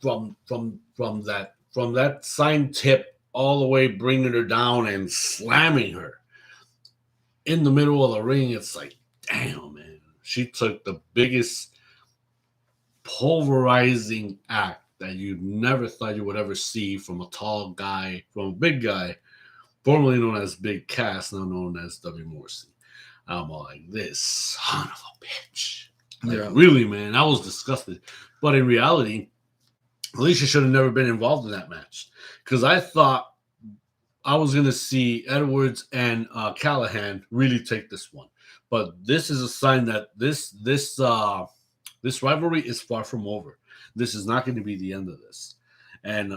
from that side tip all the way, bringing her down and slamming her in the middle of the ring. It's like, damn, man. She took the biggest pulverizing act that you never thought you would ever see from a tall guy, from a big guy, formerly known as Big Cass, now known as W. Morrissey. I'm all like, this son of a bitch. Really, man, I was disgusted. But in reality, Alicia should have never been involved in that match because I thought I was going to see Edwards and Callahan really take this one, but this is a sign that this rivalry is far from over. This is not going to be the end of this. And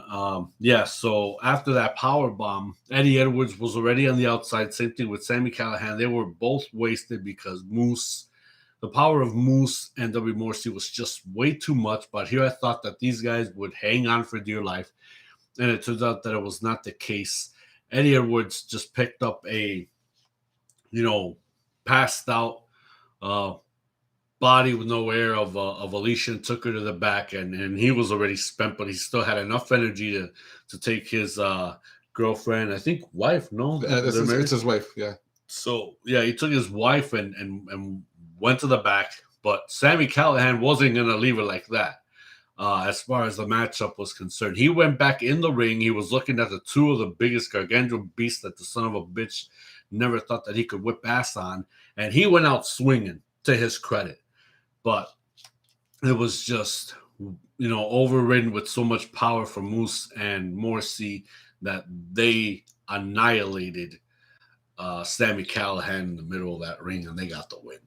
yeah, so after that power bomb, Eddie Edwards was already on the outside. Same thing with Sammy Callahan. They were both wasted because the power of Moose and W. Morrissey was just way too much. But here I thought that these guys would hang on for dear life. And it turns out that it was not the case. Eddie Edwards just picked up a, passed out uh, body with no air of Alicia and took her to the back, and he was already spent, but he still had enough energy to take his girlfriend, I think wife, no, it's his wife, yeah. So yeah, he took his wife and went to the back, but Sammy Callahan wasn't gonna leave her like that. As far as the matchup was concerned, he went back in the ring. He was looking at the two of the biggest gargantuan beasts that the son of a bitch never thought that he could whip ass on, and he went out swinging, to his credit. But it was just, overridden with so much power from Moose and Morrissey that they annihilated Sammy Callahan in the middle of that ring, and they got the win.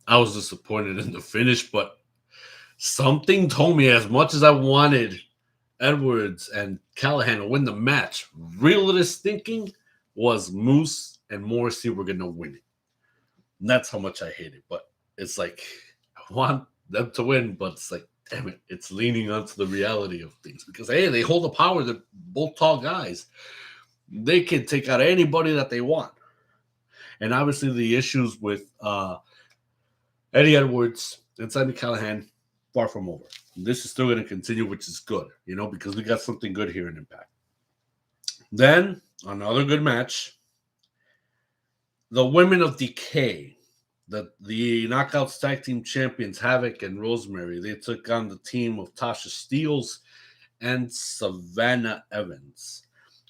I was disappointed in the finish, but something told me, as much as I wanted Edwards and Callahan to win the match, realist thinking was Moose and Morrissey were going to win it. And that's how much I hate it. But it's like, I want them to win, but it's like, damn it, it's leaning onto the reality of things. Because, hey, they hold the power. They're both tall guys. They can take out anybody that they want. And obviously the issues with Eddie Edwards and Sammy Callahan, far from over. This is still going to continue, which is good, because we got something good here in Impact. Then, another good match. The Women of Decay, the Knockouts Tag Team Champions, Havoc and Rosemary, they took on the team of Tasha Steelz and Savannah Evans,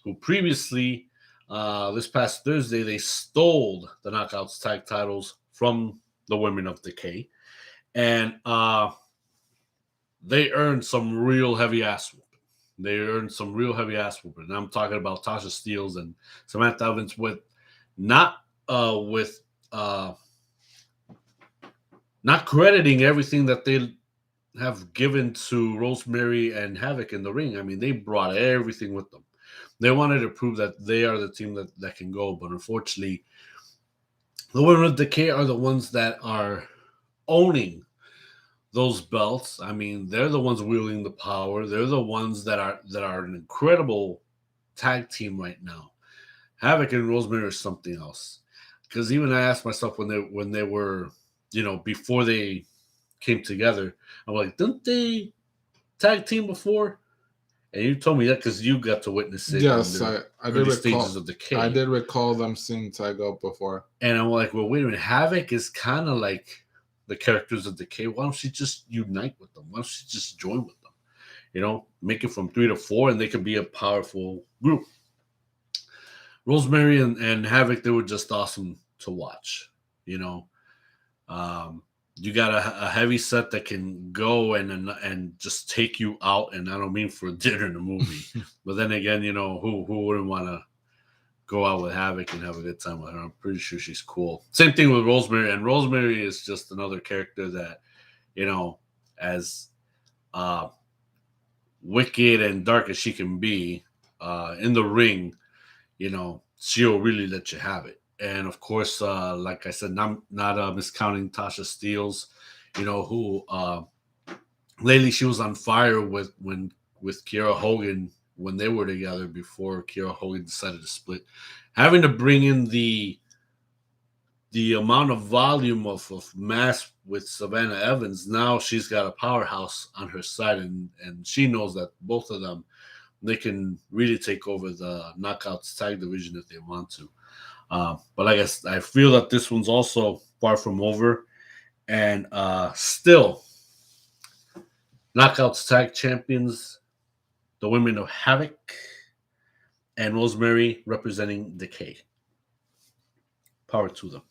who previously, this past Thursday, they stole the Knockouts Tag titles from the Women of Decay. And they earned some real heavy ass whooping. And I'm talking about Tasha Steelz and Samantha Evans with not crediting everything that they have given to Rosemary and Havoc in the ring. I mean, they brought everything with them. They wanted to prove that they are the team that can go, but unfortunately, the Women of Decay are the ones that are owning those belts. I mean, they're the ones wielding the power. They're the ones that are an incredible tag team right now. Havoc and Rosemary are something else. Because even I asked myself when they were, before they came together, I'm like, didn't they tag team before? And you told me that because you got to witness it. Yes, I did recall. Stages of Decay. I did recall them seeing tag up before. And I'm like, well, wait a minute. Havoc is kind of like the characters of Decay. Why don't she just unite with them? Why don't she just join with them? Make it from 3 to 4, and they can be a powerful group. Rosemary and Havoc, they were just awesome to watch. You got a heavy set that can go and just take you out, and I don't mean for dinner in a movie, but then again, who wouldn't want to go out with Havoc and have a good time with her? I'm pretty sure she's cool. Same thing with Rosemary, and Rosemary is just another character that, as wicked and dark as she can be in the ring, she'll really let you have it. And of course, like I said, not miscounting Tasha Steelz, who lately she was on fire with Kiera Hogan when they were together before Kiera Hogan decided to split. Having to bring in the amount of volume of mass with Savannah Evans, now she's got a powerhouse on her side, and she knows that both of them, they can really take over the Knockouts tag division if they want to. But I feel that this one's also far from over. And still, Knockouts tag champions, the Women of Havoc, and Rosemary representing Decay. Power to them.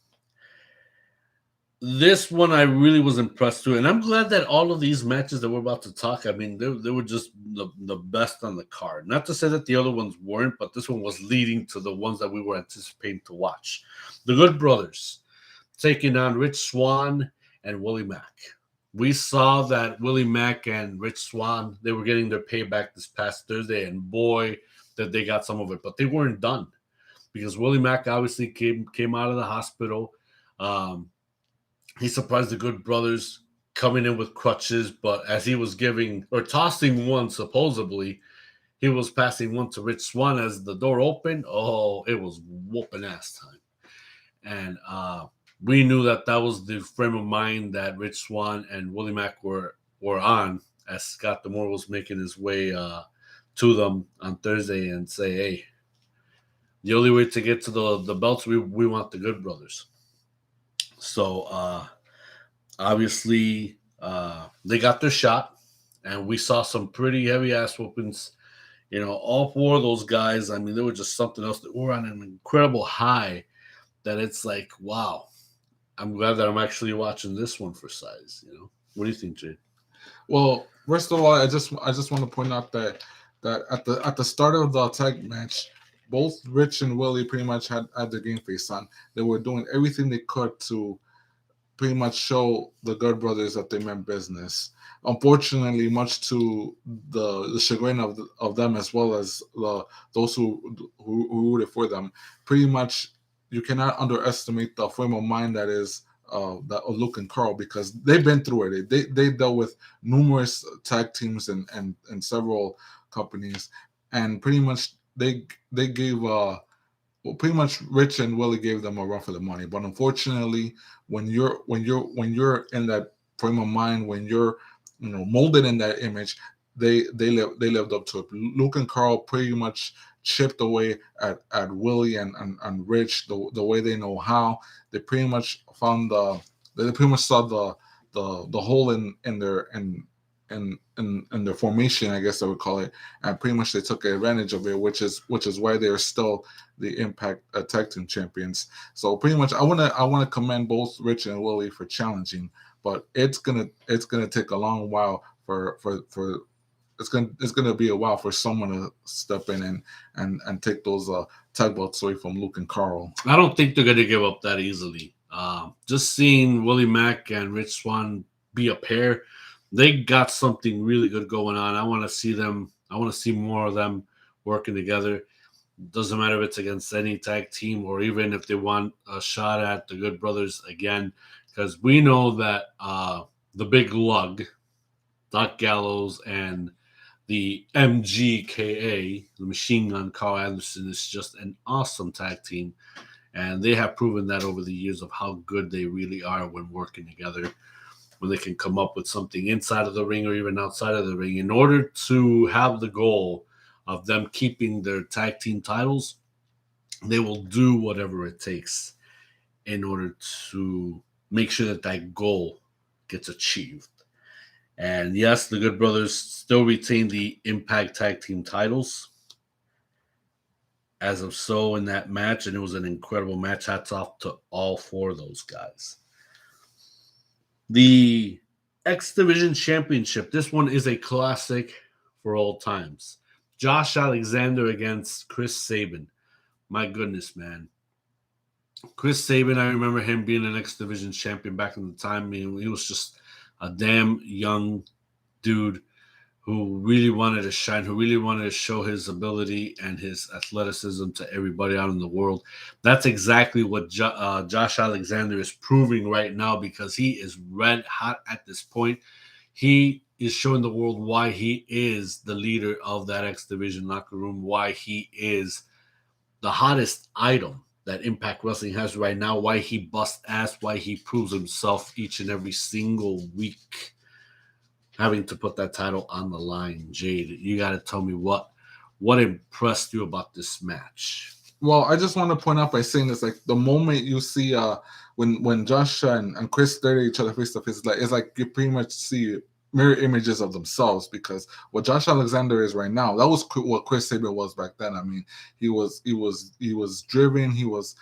This one I really was impressed with, and I'm glad that all of these matches that we're about to talk. I mean, they were just the best on the card. Not to say that the other ones weren't, but this one was leading to the ones that we were anticipating to watch. The Good Brothers taking on Rich Swann and Willie Mack. We saw that Willie Mack and Rich Swann, they were getting their payback this past Thursday, and boy, that they got some of it. But they weren't done because Willie Mack obviously came out of the hospital. Um, he surprised the Good Brothers coming in with crutches, but as he was giving or tossing one, supposedly, he was passing one to Rich Swann as the door opened. Oh, it was whooping ass time. And we knew that that was the frame of mind that Rich Swann and Willie Mack were on as Scott D'Amore was making his way to them on Thursday and say, hey, the only way to get to the belts, we want the Good Brothers. So obviously they got their shot, and we saw some pretty heavy ass whoopings. You know, all four of those guys, I mean, they were just something else. They were on an incredible high that it's like, wow, I'm glad that I'm actually watching this one for size. You know, what do you think, Jay? Well, first of all, I just want to point out that at the start of the tag match, both Rich and Willie pretty much had their game face on. They were doing everything they could to pretty much show the Good Brothers that they meant business. Unfortunately, much to the chagrin of them as well as those who rooted for them, pretty much you cannot underestimate the frame of mind that is that of Luke and Carl, because they've been through it. They dealt with numerous tag teams and several companies, and pretty much they gave well, pretty much Rich and Willie gave them a run for the money. But unfortunately, when you're in that frame of mind, when you're molded in that image, they lived up to it. Luke and Carl pretty much chipped away at Willie and Rich the way they know how. They pretty much found they pretty much saw the hole in their in their formation, I guess I would call it, and pretty much they took advantage of it, which is why they're still the Impact Tag Team Champions. So pretty much, I wanna commend both Rich and Willie for challenging, but it's gonna take a long while for it's gonna be a while for someone to step in and take those tag belts away from Luke and Carl. I don't think they're going to give up that easily. Just seeing Willie Mack and Rich Swann be a pair, they got something really good going on. I want to see them. I want to see more of them working together. Doesn't matter if it's against any tag team or even if they want a shot at the Good Brothers again, because we know that the big lug, Doc Gallows, and the MGKA, the Machine Gun Carl Anderson, is just an awesome tag team. And they have proven that over the years of how good they really are when working together, when they can come up with something inside of the ring or even outside of the ring in order to have the goal of them keeping their tag team titles. They will do whatever it takes in order to make sure that that goal gets achieved. And yes, the Good Brothers still retain the Impact Tag Team titles as of so in that match, and it was an incredible match. Hats off to all four of those guys. The X Division Championship. This one is a classic for all times. Josh Alexander against Chris Sabin. My goodness, man. Chris Sabin, I remember him being an X Division champion back in the time. I mean, he was just a damn young dude who really wanted to shine, who really wanted to show his ability and his athleticism to everybody out in the world. That's exactly what Josh Alexander is proving right now, because he is red hot at this point. He is showing the world why he is the leader of that X Division locker room, why he is the hottest item that Impact Wrestling has right now, why he busts ass, why he proves himself each and every single week, having to put that title on the line. Jade, you got to tell me what impressed you about this match. Well, I just want to point out by saying this, like the moment you see when Josh and Chris stare at each other face to face, it's like you pretty much see mirror images of themselves, because what Josh Alexander is right now, that was what Chris Sabin was back then. I mean, he was driven, he was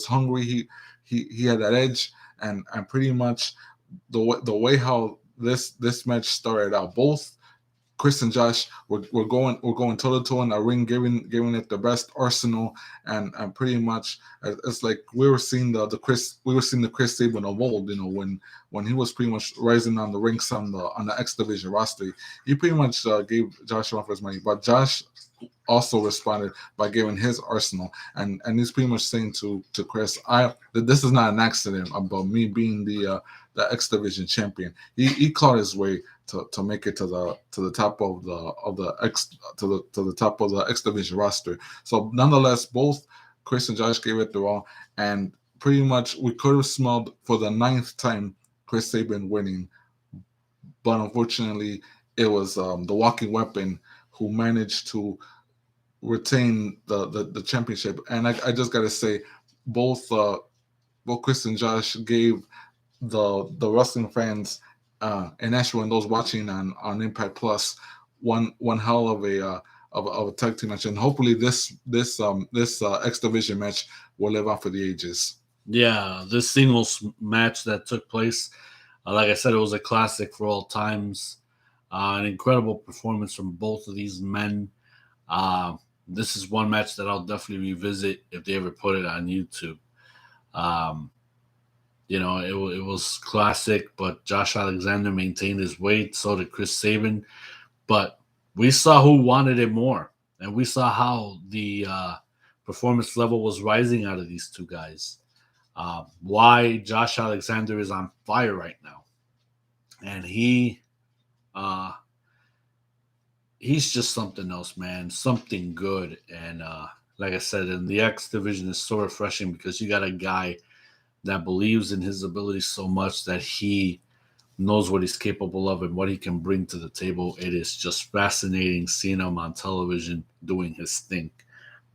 hungry, he had that edge, and pretty much the way how this match started out, both Chris and Josh were going toe to toe in the ring, giving it the best arsenal, and pretty much it's like we were seeing the Chris Sabin of old, when he was pretty much rising on the ranks on the X Division roster. He pretty much gave Josh run for his money, but Josh also responded by giving his arsenal, and he's pretty much saying to Chris, that this is not an accident about me being the X Division champion. He clawed his way to make it to the top of the top of the X Division roster. So nonetheless, both Chris and Josh gave it their all, and pretty much we could have smelled for the ninth time Chris Sabin winning, but unfortunately it was the Walking Weapon who managed to retain the championship. And I just gotta say, both Chris and Josh gave the wrestling fans and actually those watching on Impact Plus one hell of a tag team match, and hopefully this X Division match will live on for the ages. Yeah, this singles match that took place, like I said, it was a classic for all times. An incredible performance from both of these men. This is one match that I'll definitely revisit if they ever put it on YouTube. Um, it was classic, but Josh Alexander maintained his weight. So did Chris Sabin. But we saw who wanted it more, and we saw how the performance level was rising out of these two guys. Why Josh Alexander is on fire right now, and uh, he's just something else, man. Something good, and like I said, in the X division is so refreshing because you got a guy that believes in his ability so much that he knows what he's capable of and what he can bring to the table. It is just fascinating seeing him on television doing his thing.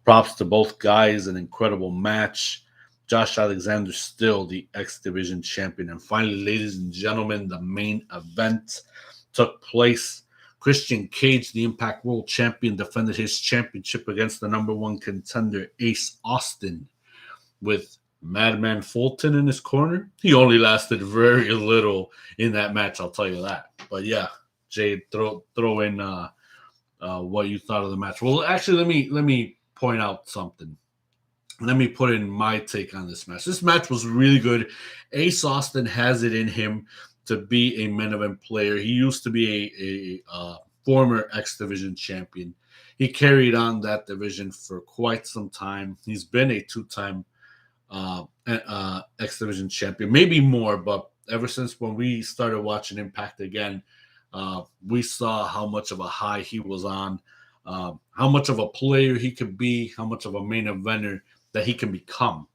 Props to both guys, an incredible match. Josh Alexander still the X Division champion. And finally, ladies and gentlemen, the main event took place. Christian Cage, the Impact World Champion, defended his championship against the number one contender, Ace Austin, with Madman Fulton in his corner. He only lasted very little in that match, I'll tell you that. But yeah, Jay, throw in what you thought of the match. Well, actually, let me point out something. Let me put in my take on this match. This match was really good. Ace Austin has it in him to be a main event player. He used to be a former X Division champion. He carried on that division for quite some time. He's been a two-time X Division champion, maybe more, but ever since when we started watching Impact again, we saw how much of a high he was on, how much of a player he could be, how much of a main eventer that he can become.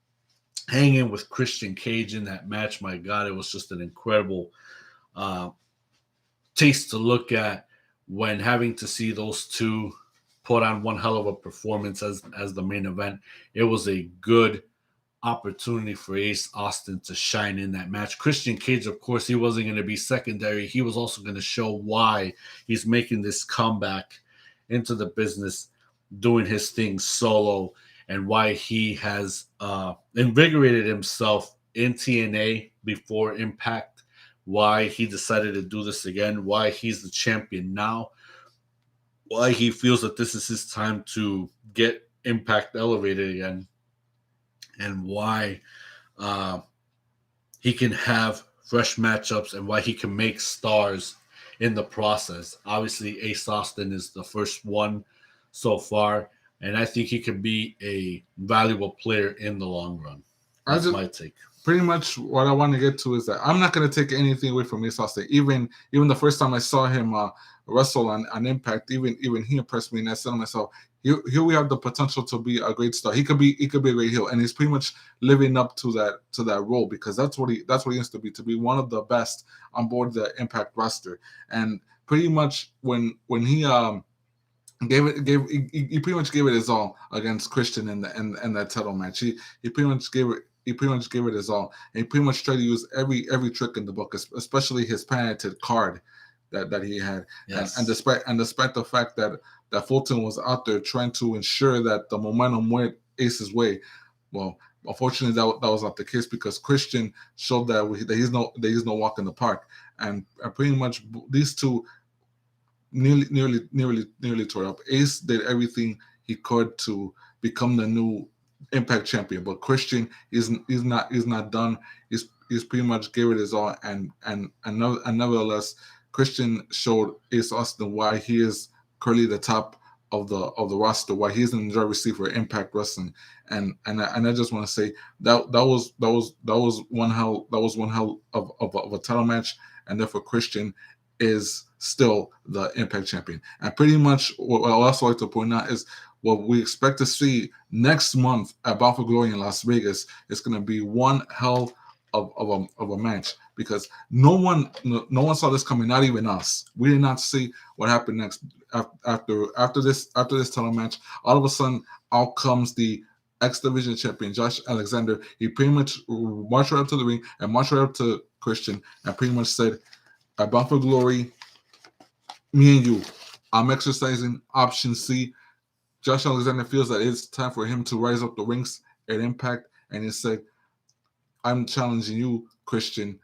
Hanging with Christian Cage in that match, my God, it was just an incredible taste to look at when having to see those two put on one hell of a performance as the main event. It was a good opportunity for Ace Austin to shine in that match. Christian Cage, of course, he wasn't going to be secondary. He was also going to show why he's making this comeback into the business, doing his thing solo, and why he has invigorated himself in TNA before Impact, why he decided to do this again, why he's the champion now, why he feels that this is his time to get Impact elevated again, and why he can have fresh matchups and why he can make stars in the process. Obviously, Ace Austin is the first one so far, and I think he could be a valuable player in the long run. That's my take. Pretty much what I want to get to is that I'm not going to take anything away from Ace Austin. Even the first time I saw him wrestle on Impact, even he impressed me, and I said to myself, here we have the potential to be a great star. He could be a great heel, and he's pretty much living up to that role, because that's what he used to be one of the best on board the Impact roster. And pretty much when he he pretty much gave it his all against Christian in that title match. He pretty much gave it his all, and he pretty much tried to use every trick in the book, especially his patented card that he had. Yes. And despite the fact that Fulton was out there trying to ensure that the momentum went Ace's way, well, Unfortunately, that was not the case because Christian showed that he's no walk in the park, and pretty much these two nearly tore up. Ace did everything he could to become the new Impact champion, but Christian is not done. He's pretty much gave it his all, and nevertheless, Christian showed Ace Austin why he is currently the top of the roster, why he's in the driver's seat for Impact Wrestling, and I just want to say that was one hell of a title match, and therefore Christian is still the Impact champion. And pretty much what I also like to point out is what we expect to see next month at Bound for Glory in Las Vegas is going to be one hell of a match because no one saw this coming, not even us. We did not see what happened next after this title match. All of a sudden, out comes the X Division champion Josh Alexander. He pretty much marched right up to the ring and marched right up to Christian and pretty much said, "At Bound for Glory, me and you, I'm exercising option C." Josh Alexander feels that it's time for him to rise up the ranks at Impact, and he said, "I'm challenging you, Christian,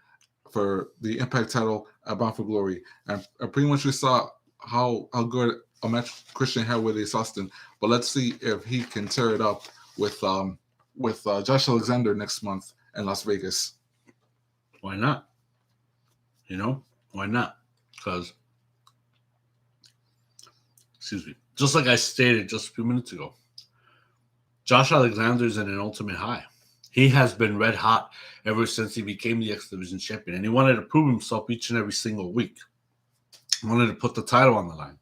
for the Impact title at Bound for Glory." And pretty much we saw how good a match Christian had with Ace Austin, but let's see if he can tear it up with Josh Alexander next month in Las Vegas. Why not? Why not? Because, excuse me, just like I stated just a few minutes ago, Josh Alexander is in an ultimate high. He has been red hot ever since he became the X Division champion, and he wanted to prove himself each and every single week. He wanted to put the title on the line,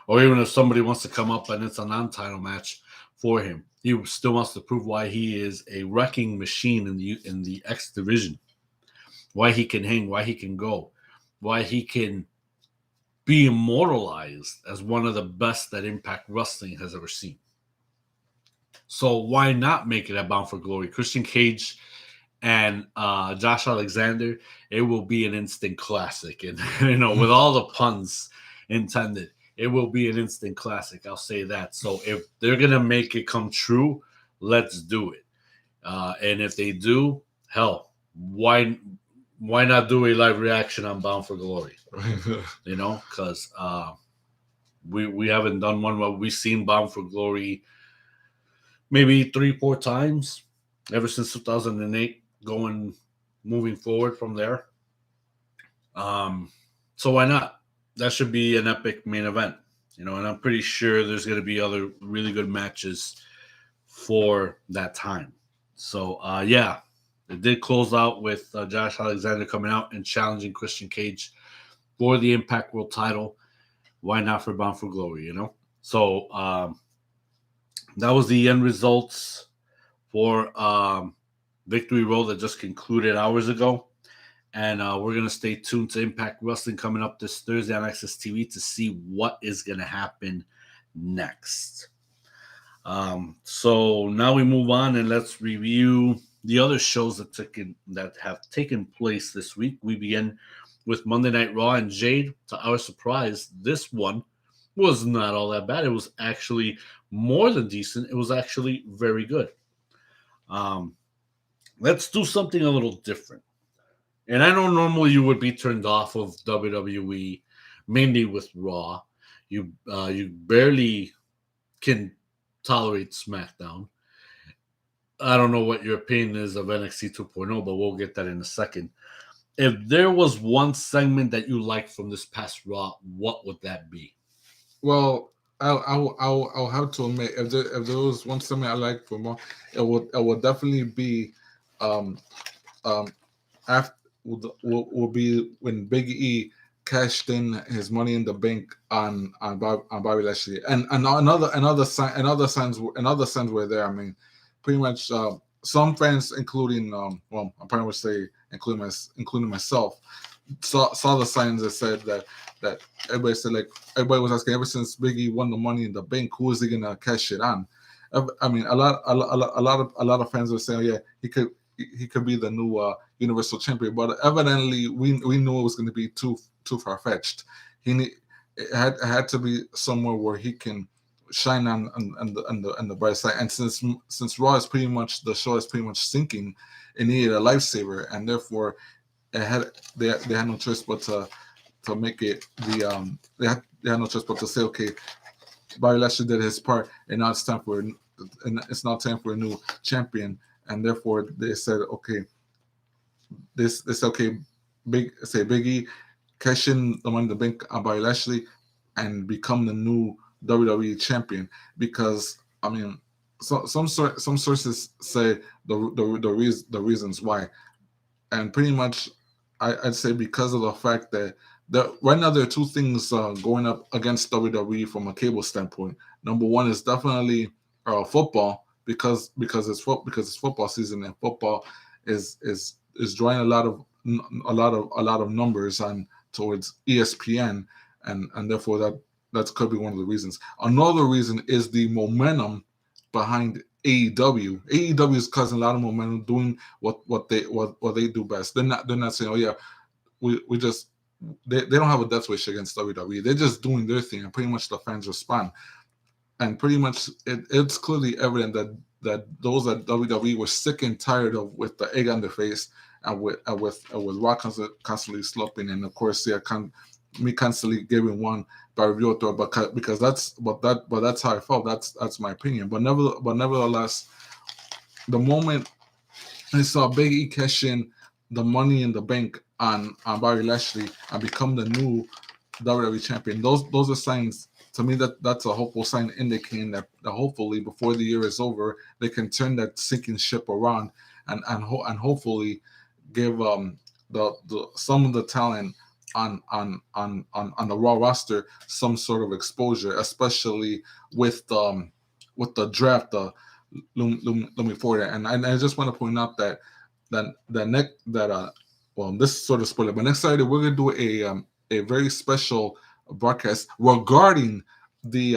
or even if somebody wants to come up and it's a non-title match for him, he still wants to prove why he is a wrecking machine in the X Division, why he can hang, why he can go, why he can be immortalized as one of the best that Impact Wrestling has ever seen. So why not make it at Bound for Glory? Christian Cage and Josh Alexander, it will be an instant classic. And, with all the puns intended, it will be an instant classic. I'll say that. So if they're going to make it come true, let's do it. And if they do, hell, why not do a live reaction on Bound for Glory? Because we haven't done one where we've seen Bound for Glory maybe 3-4 times ever since 2008, moving forward from there. So why not? That should be an epic main event, and I'm pretty sure there's going to be other really good matches for that time. So yeah, it did close out with Josh Alexander coming out and challenging Christian Cage for the Impact World title. Why not for Bound for Glory, So that was the end results for Victory Road that just concluded hours ago. And we're going to stay tuned to Impact Wrestling coming up this Thursday on Access TV to see what is going to happen next. So now we move on and let's review the other shows that have taken place this week. We begin with Monday Night Raw, and Jade, to our surprise, this one was not all that bad. It was actually more than decent. It was actually very good. Let's do something a little different. And I know normally you would be turned off of WWE, mainly with Raw. You barely can tolerate SmackDown. I don't know what your opinion is of NXT 2.0, but we'll get that in a second. If there was one segment that you liked from this past Raw, what would that be? Well, I'll have to admit, if there was one segment I liked from Raw, it would definitely be after will be when Big E cashed in his Money in the Bank on Bobby Lashley, and another signs were there. I mean, pretty much some fans, including I'm probably would say including myself, saw the signs that said that everybody said, like, everybody was asking, ever since Big E won the Money in the Bank, who is he gonna cash it on? I mean, a lot of fans were saying, yeah, he could be the new Universal Champion, but evidently we knew it was going to be too far fetched. It had to be somewhere where he can shine on the bright side. And since Raw is pretty much the show is pretty much sinking, it needed a lifesaver, and therefore they had no choice but to make it they had no choice but to say, okay, Bobby Lashley did his part, and now it's now time for a new champion, and therefore they said, okay, this okay, Big E cash in the money in the bank on Bobby Lashley and become the new WWE champion, because I mean, some sources say the reasons why, and pretty much I'd say because of the fact that right now there are two things going up against WWE from a cable standpoint. Number one is definitely football, because it's football season, and football is drawing a lot of numbers on towards ESPN, and therefore that could be one of the reasons. Another reason is the momentum behind AEW. AEW is causing a lot of momentum, doing what they do best. They're not saying, oh yeah, we just they don't have a death wish against WWE. They're just doing their thing, and pretty much the fans respond. And pretty much it's clearly evident that those at WWE were sick and tired of with the egg on their face, and with Rock constantly sloping, and of course me constantly giving one by review author, because that's how I felt. That's my opinion. But nevertheless, the moment I saw Big E cash in the money in the bank on Bobby Lashley and become the new WWE champion, those are signs to me that's a hopeful sign, indicating that hopefully before the year is over, they can turn that sinking ship around, and hopefully give the some of the talent on the Raw roster some sort of exposure, especially with the draft looming forward. And I just want to point out that this is sort of spoiler, but next Saturday we're gonna do a very special broadcast regarding the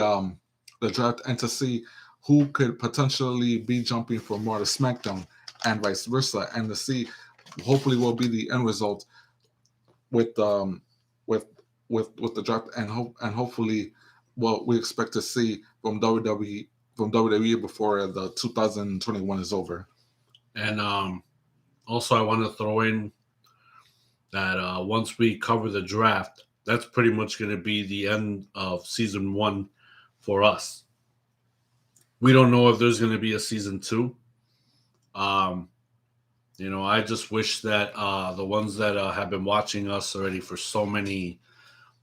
draft, and to see who could potentially be jumping from Raw to SmackDown and vice versa, and to see hopefully what will be the end result with with the draft, and hopefully what we expect to see from WWE before the 2021 is over. And also, I want to throw in that once we cover the draft, that's pretty much going to be the end of season 1 for us. We don't know if there's going to be a season 2. I just wish that the ones that have been watching us already for so many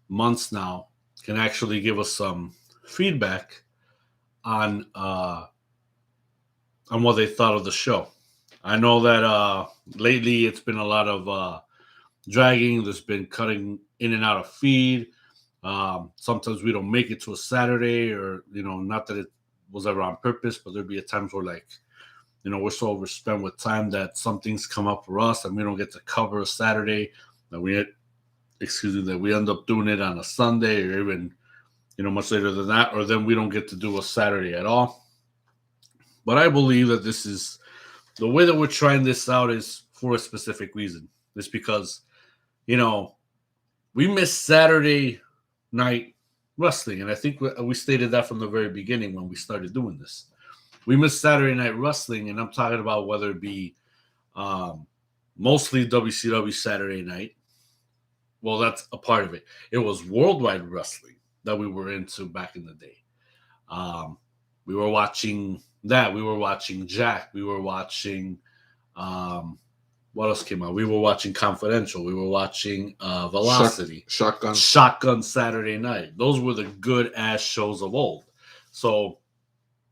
months now can actually give us some feedback on what they thought of the show. I know that lately it's been a lot of dragging. There's been cutting in and out of feed. Sometimes we don't make it to a Saturday, or not that it was ever on purpose, but there'd be times where we're so overspent with time that some things come up for us and we don't get to cover a Saturday. That we end up doing it on a Sunday, or even much later than that, or then we don't get to do a Saturday at all. But I believe that this is the way that we're trying this out is for a specific reason. It's because we missed Saturday night wrestling, and I think we stated that from the very beginning when we started doing this. We missed Saturday night wrestling, and I'm talking about whether it be mostly WCW Saturday night. Well, that's a part of it. It was worldwide wrestling that we were into back in the day. We were watching that. We were watching Jack. We were watching what else came out? We were watching Confidential. We were watching Velocity. Shotgun Saturday night. Those were the good ass shows of old. So,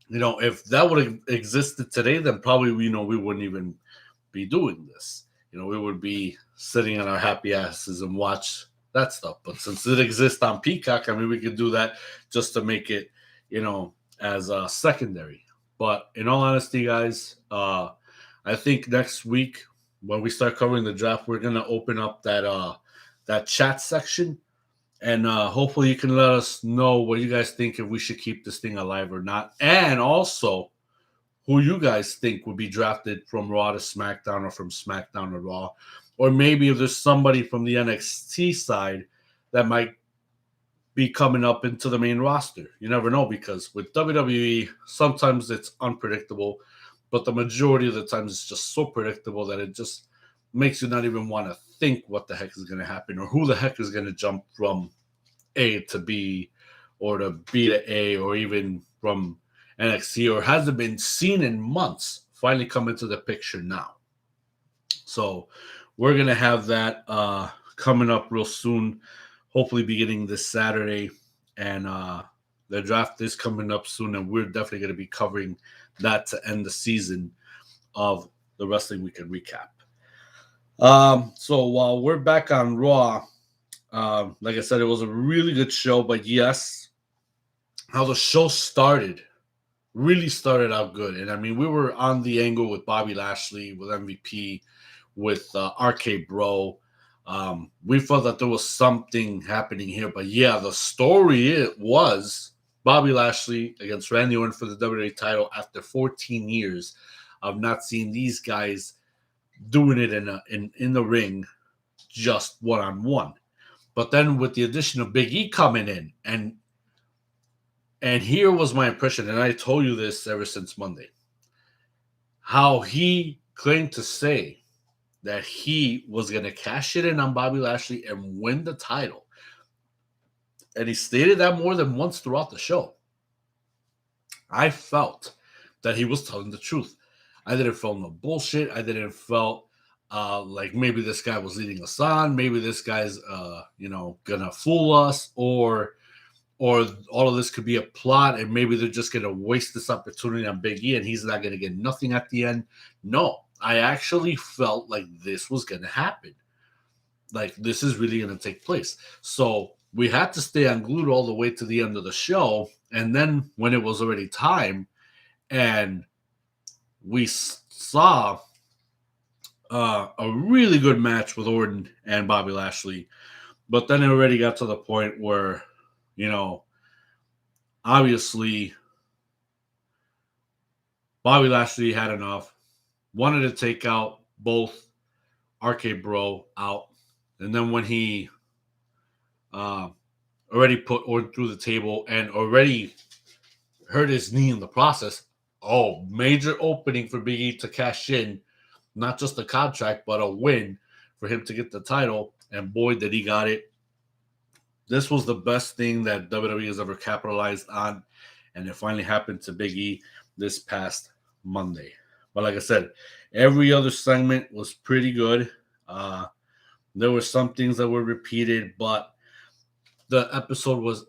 if that would have existed today, then probably we wouldn't even be doing this. We would be sitting on our happy asses and watch that stuff. But since it exists on Peacock, we could do that just to make it, as a secondary. But in all honesty, guys, I think next week when we start covering the draft, we're gonna open up that chat section, and hopefully you can let us know what you guys think, if we should keep this thing alive or not, and also who you guys think would be drafted from Raw to SmackDown, or from SmackDown to Raw, or maybe if there's somebody from the NXT side that might be coming up into the main roster. You never know, because with WWE, sometimes it's unpredictable, but the majority of the times it's just so predictable that it just makes you not even want to think what the heck is going to happen or who the heck is going to jump from A to B or to B to A, or even from NXT, or hasn't been seen in months, finally come into the picture now. So we're going to have that coming up real soon, hopefully beginning this Saturday. And the draft is coming up soon, and we're definitely going to be covering that to end the season of the Wrestling Weekend Recap. So while we're back on Raw, like I said, it was a really good show. But yes, how the show started really started out good. And I mean, we were on the angle with Bobby Lashley, with MVP, with RK Bro. We felt that there was something happening here. But yeah, the story it was Bobby Lashley against Randy Orton for the WWE title after 14 years of not seeing these guys doing it in the ring, just one-on-one. But then with the addition of Big E coming in, and here was my impression, and I told you this ever since Monday, how he claimed to say that he was going to cash it in on Bobby Lashley and win the title. And he stated that more than once throughout the show. I felt that he was telling the truth. I didn't feel no bullshit. I didn't felt like maybe this guy was leading us on. Maybe this guy's, gonna fool us, or all of this could be a plot, and maybe they're just gonna waste this opportunity on Big E, and he's not gonna get nothing at the end. No, I actually felt like this was gonna happen. Like, this is really gonna take place. So we had to stay unglued all the way to the end of the show, and then when it was already time, and we saw a really good match with Orton and Bobby Lashley, but then it already got to the point where, obviously Bobby Lashley had enough, wanted to take out both RK Bro out, and then when he already put Orton through the table and already hurt his knee in the process, major opening for Big E to cash in, not just a contract, but a win for him to get the title, and boy, did he got it. This was the best thing that WWE has ever capitalized on, and it finally happened to Big E this past Monday. But like I said, every other segment was pretty good. There were some things that were repeated, but the episode was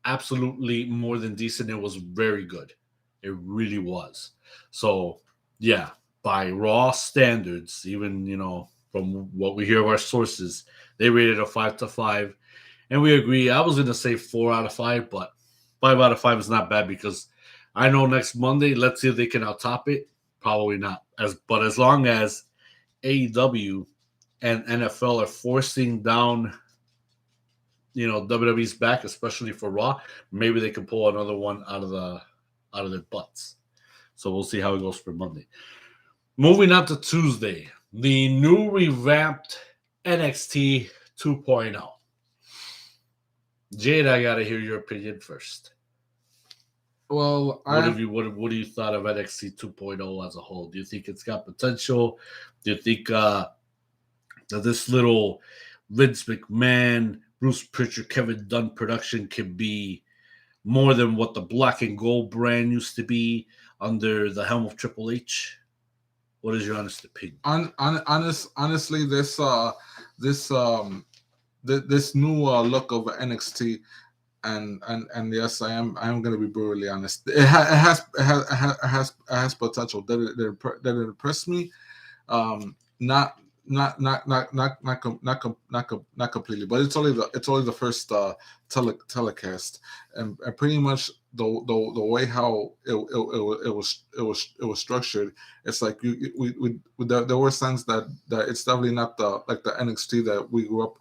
absolutely more than decent. It was very good. It really was. So, yeah, by Raw standards, even, from what we hear of our sources, they rated a 5-5. And we agree. I was going to say 4 out of 5, but 5 out of 5 is not bad, because I know next Monday, let's see if they can out-top it. Probably not. But as long as AEW and NFL are forcing down, WWE's back, especially for Raw, maybe they can pull another one out of their butts. So we'll see how it goes for Monday. Moving on to Tuesday, the new revamped NXT 2.0. Jade, I gotta hear your opinion first. Well, what do you thought of NXT 2.0 as a whole? Do you think it's got potential? Do you think that this little Vince McMahon, Bruce Pritchard, Kevin Dunn production can be more than what the Black and Gold brand used to be under the helm of Triple H? What is your honest opinion? Honestly, this new look of NXT, and yes, I am going to be brutally honest. It has potential. That it impressed me. Not completely, but it's only the first telecast, and pretty much the way how it was structured. It's like there were signs that it's definitely not the NXT that we grew up,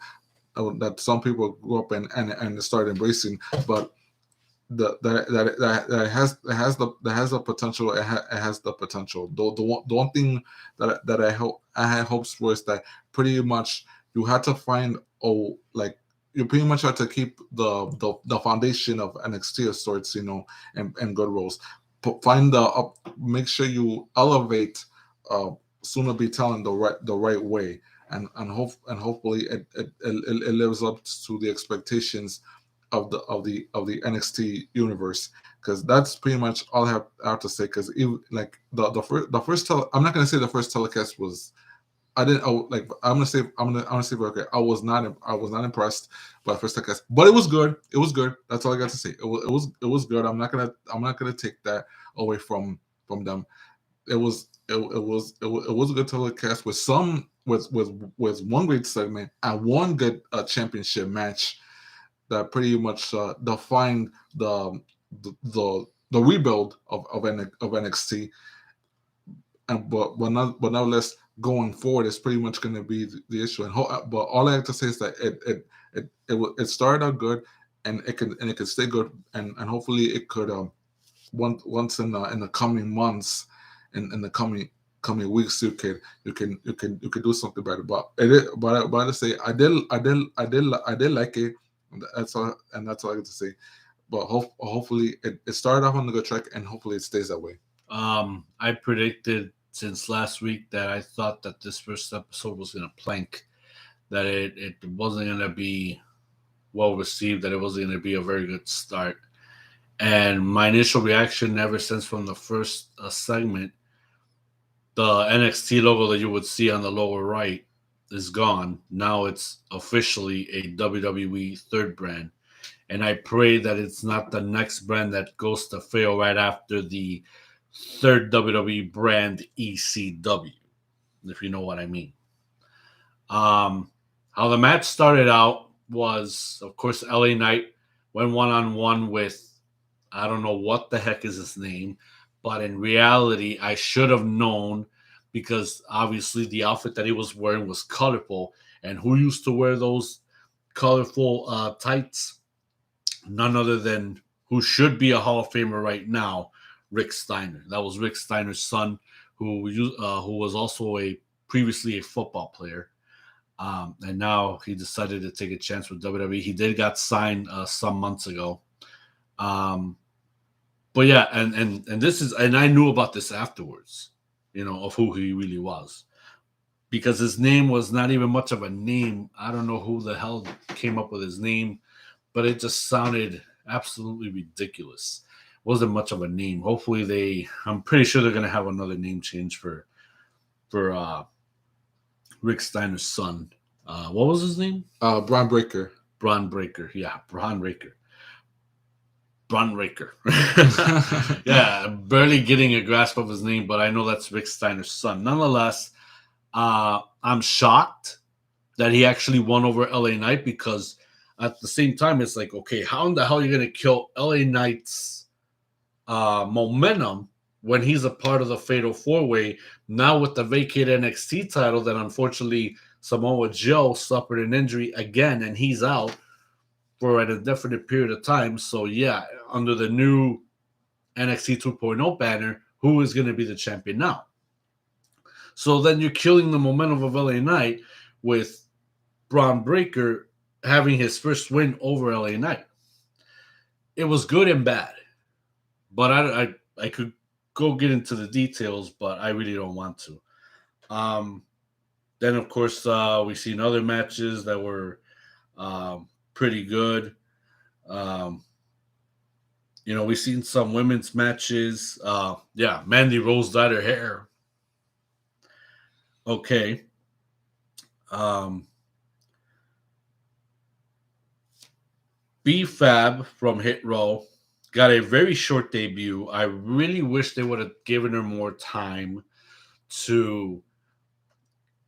that some people grew up in and started embracing, but that has the potential. It has the potential. The one thing that I had hopes for is that pretty much you had to find you pretty much have to keep the foundation of NXT of sorts, and good roles. Find make sure you elevate Sooner Be Talent the right way, and hopefully it lives up to the expectations of the NXT universe, because that's pretty much all I have to say. Because like I'm not gonna say the first telecast was. I didn't. Like I'm gonna say. I'm gonna say. Okay, I was not impressed by the first telecast, but it was good. It was good. That's all I got to say. It was good. I'm not gonna take that away from them. It was a good telecast with one great segment and one good championship match that pretty much defined the rebuild of NXT. And but nonetheless, going forward is pretty much going to be the issue. But all I have to say is that it started out good, and it can stay good, and hopefully it could once in the coming months, in the coming weeks, you can do something better. But I say I did like it. That's all I get to say. But hopefully it started off on the good track, and hopefully it stays that way. I predicted since last week that I thought that this first episode was going to plank, that it wasn't going to be well received, that it wasn't going to be a very good start. And my initial reaction, ever since from the first segment, the NXT logo that you would see on the lower right is gone. Now it's officially a WWE third brand. And I pray that it's not the next brand that goes to fail right after the third WWE brand, ECW, if you know what I mean. How the match started out was, of course, LA Knight went one-on-one with, I don't know what the heck is his name, but in reality, I should have known, because obviously the outfit that he was wearing was colorful. And who used to wear those colorful tights? None other than who should be a Hall of Famer right now, Rick Steiner. That was Rick Steiner's son, who was also previously a football player. And now he decided to take a chance with WWE. He did got signed some months ago. But yeah, and this is, and I knew about this afterwards, of who he really was, because his name was not even much of a name. I don't know who the hell came up with his name, but it just sounded absolutely ridiculous. Wasn't much of a name. Hopefully I'm pretty sure they're gonna have another name change for Rick Steiner's son. What was his name? Braun Breaker. Braun Breaker. Yeah, Braun Breaker. Braun Breaker. Yeah, barely getting a grasp of his name, but I know that's Rick Steiner's son. Nonetheless, I'm shocked that he actually won over LA Knight, because at the same time, it's like, okay, how in the hell are you going to kill LA Knight's momentum when he's a part of the Fatal 4-Way, now with the vacated NXT title that unfortunately Samoa Joe suffered an injury again, and he's out for an indefinite period of time. So yeah, under the new NXT 2.0 banner, who is going to be the champion now? So then you're killing the momentum of LA Knight with Braun Breaker having his first win over LA Knight. It was good and bad, but I could go get into the details, but I really don't want to. Then of course we seen other matches that were pretty good. We've seen some women's matches. Mandy Rose dyed her hair. Okay. B-Fab from Hit Row got a very short debut. I really wish they would have given her more time to,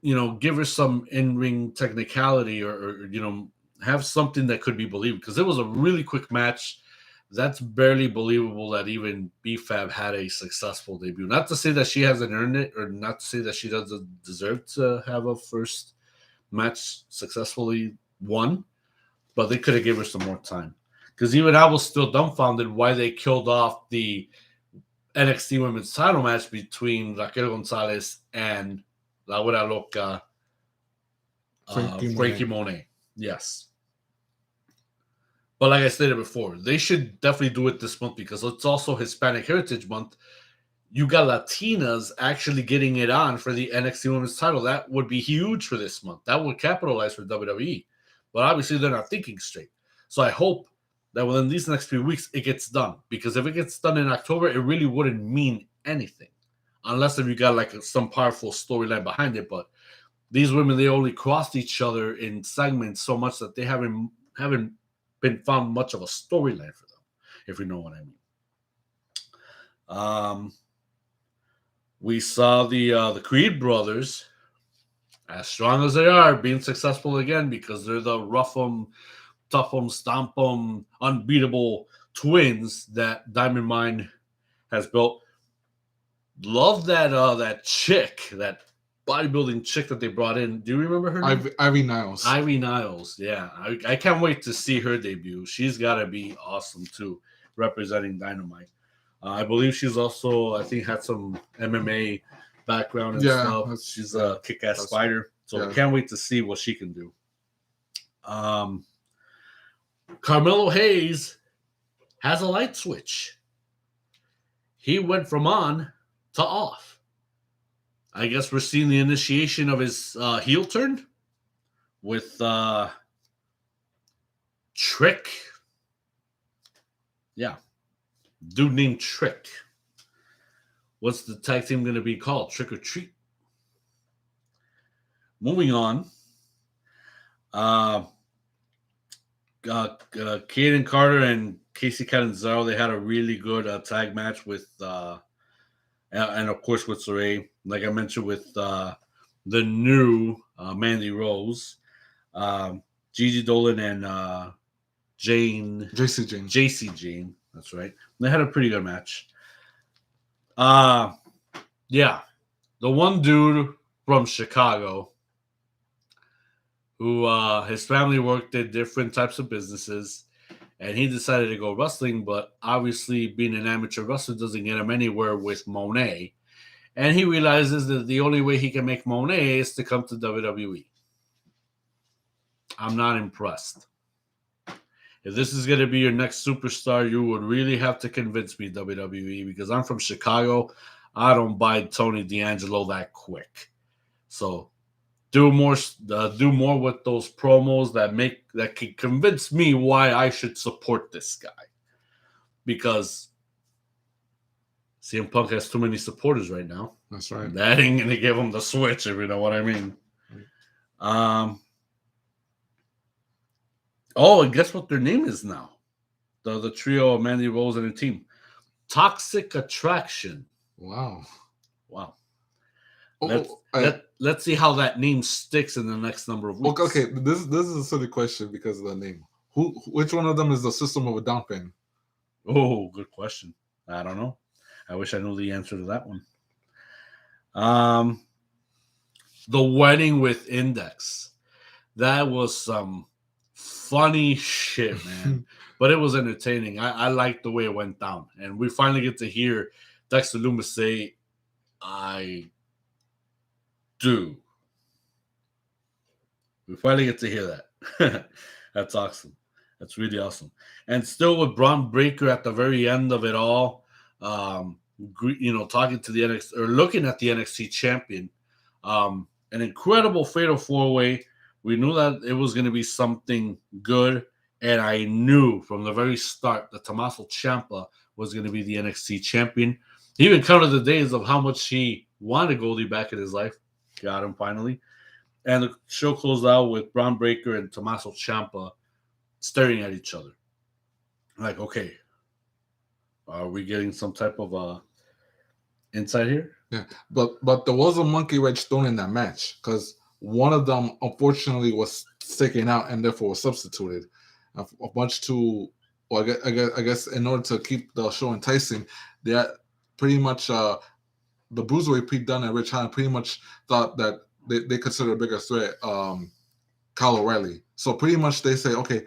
give her some in-ring technicality, or have something that could be believed, because it was a really quick match. That's barely believable that even B-Fab had a successful debut. Not to say that she hasn't earned it, or not to say that she doesn't deserve to have a first match successfully won, but they could have given her some more time. Because even I was still dumbfounded why they killed off the NXT Women's title match between Raquel Gonzalez and La Hora Loca, Frankie Monet. Yes. But like I stated before, they should definitely do it this month because it's also Hispanic Heritage Month. You got Latinas actually getting it on for the NXT Women's title. That would be huge for this month. That would capitalize for WWE. But obviously, they're not thinking straight. So I hope that within these next few weeks, it gets done. Because if it gets done in October, it really wouldn't mean anything. Unless if you got like some powerful storyline behind it. But these women, they only crossed each other in segments so much that they haven't been found much of a storyline for them, if you know what I mean. We saw the Creed brothers, as strong as they are, being successful again because they're the rough 'em, tough 'em, stomp 'em, unbeatable twins that Diamond Mine has built. Love that chick, that bodybuilding chick that they brought in. Do you remember her name? Ivy Niles. Ivy Niles. Yeah, I can't wait to see her debut. She's got to be awesome too, representing Dynamite. I believe she's also, I think, had some MMA background and stuff. She's a kick-ass fighter, so I can't wait to see what she can do. Carmelo Hayes has a light switch. He went from on to off. I guess we're seeing the initiation of his heel turn with Trick. Yeah. Dude named Trick. What's the tag team going to be called? Trick or Treat? Moving on. Kaden Carter and Casey Catanzaro, they had a really good tag match with, and of course with Saray, like I mentioned with the new Mandy Rose, Gigi Dolan and JC Jane. That's right. They had a pretty good match. Yeah. The one dude from Chicago who his family worked in different types of businesses, and he decided to go wrestling, but obviously being an amateur wrestler doesn't get him anywhere with Monet. And he realizes that the only way he can make Monet is to come to WWE. I'm not impressed. If this is going to be your next superstar, you would really have to convince me, WWE, because I'm from Chicago. I don't buy Tony D'Angelo that quick. So do more with those promos that can convince me why I should support this guy. Because CM Punk has too many supporters right now. That's right. That ain't going to give him the switch, if you know what I mean. Oh, and guess what their name is now? The trio of Mandy Rose and her team. Toxic Attraction. Wow. Let's see how that name sticks in the next number of weeks. Okay, this is a silly question because of the name. Which one of them is the System of a Down fan? Oh, good question. I don't know. I wish I knew the answer to that one. The Wedding with Index. That was some funny shit, man. But it was entertaining. I liked the way it went down. And we finally get to hear Dexter Lumis say, I do. We finally get to hear that. That's awesome. That's really awesome. And still with Braun Breaker at the very end of it all, talking to the NXT or looking at the NXT champion, an incredible fatal 4-way. We knew that it was going to be something good, and I knew from the very start that Tommaso Ciampa was going to be the NXT champion. He even counted the days of how much he wanted Goldie back in his life. Got him finally. And the show closed out with Braun Breaker and Tommaso Ciampa staring at each other. Like, okay, are we getting some type of insight here? Yeah, but there was a monkey wrench thrown in that match because one of them unfortunately was taken out and therefore was substituted. A bunch to, well, I guess in order to keep the show enticing, they had pretty much the Bruiserweight Pete Dunne and Rich Holland pretty much thought that they consider a bigger threat Kyle O'Reilly. So pretty much they say, okay,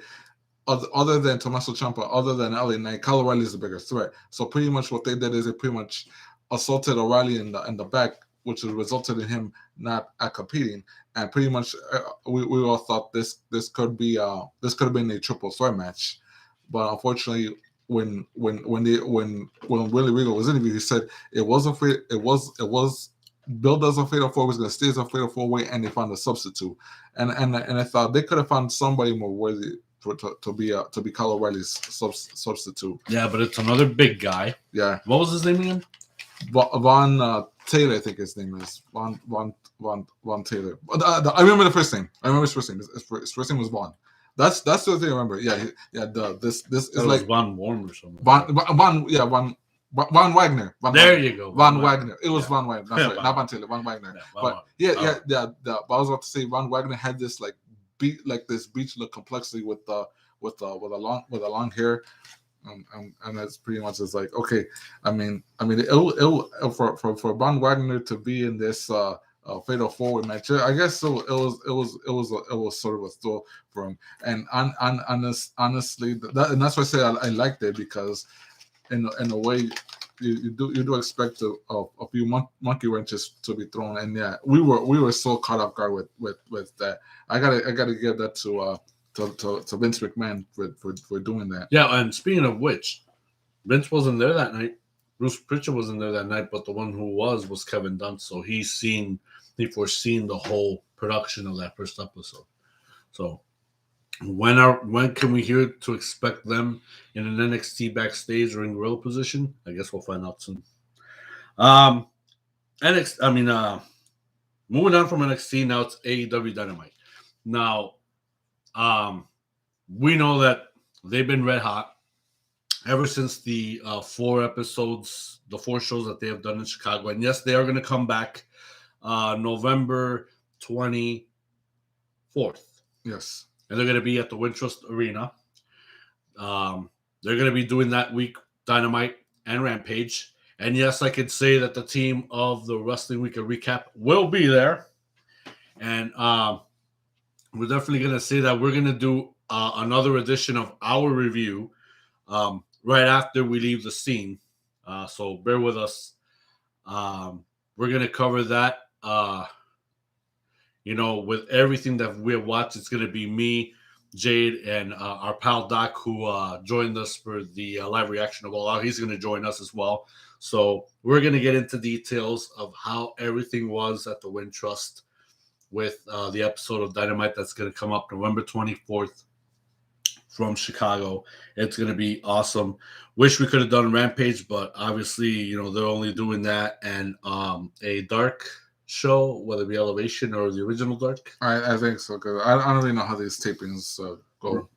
other than Tommaso Ciampa, other than LA Knight, Kyle O'Reilly is the bigger threat. So pretty much what they did is they pretty much assaulted O'Reilly in the back, which resulted in him not competing. And pretty much we all thought this could have been a triple threat match. but unfortunately, when Willie Regal was interviewed, he said it was billed as a fatal four, was going to stay as a fatal four way, and they found a substitute, and I thought they could have found somebody more worthy to be Kyle O'Reilly's substitute. Yeah, but it's another big guy. Yeah, What was his name again? Von Taylor, I think his name is Von Taylor. I remember the first name. I remember his first name. His first name was Von. That's the thing I remember. Yeah. This is like Von Warm or something. Von Wagner. You go. Von Wagner. It was Von Wagner. That's right. Not Von Taylor. Von Wagner. But But I was about to say Von Wagner had this this beach look complexity with a long hair. And that's pretty much just like okay. I mean, for Von Wagner to be in this fatal forward match, I guess it was sort of a thrill for him. And honestly, that's why I say I liked it, because in a way you do expect a few monkey wrenches to be thrown. And yeah, we were so caught off guard with that. I gotta give that to Vince McMahon for doing that. Yeah, and speaking of which, Vince wasn't there that night. Bruce Pritchard wasn't there that night, but the one who was Kevin Dunn. So he foreseen the whole production of that first episode. So when can we hear to expect them in an NXT backstage or in gorilla position? I guess we'll find out soon. Moving on from NXT, now it's AEW Dynamite. Now, we know that they've been red hot ever since the 4 episodes, the 4 shows that they have done in Chicago. And yes, they are going to come back November 24th. Yes. And they're going to be at the Wintrust Arena. They're going to be doing that week Dynamite and Rampage. And yes, I could say that the team of the Wrestling Week Recap will be there. And we're definitely going to say that we're going to do another edition of our review right after we leave the scene. So bear with us. We're going to cover that. With everything that we have watched, it's going to be me, Jade, and our pal Doc, who joined us for the live reaction of All Out. He's going to join us as well. So we're going to get into details of how everything was at the Wintrust with the episode of Dynamite that's going to come up November 24th from Chicago. It's going to be awesome. Wish we could have done Rampage, but obviously, they're only doing that and a dark show, whether it be Elevation or the original Dark. I think so, because I don't really know how these tapings go.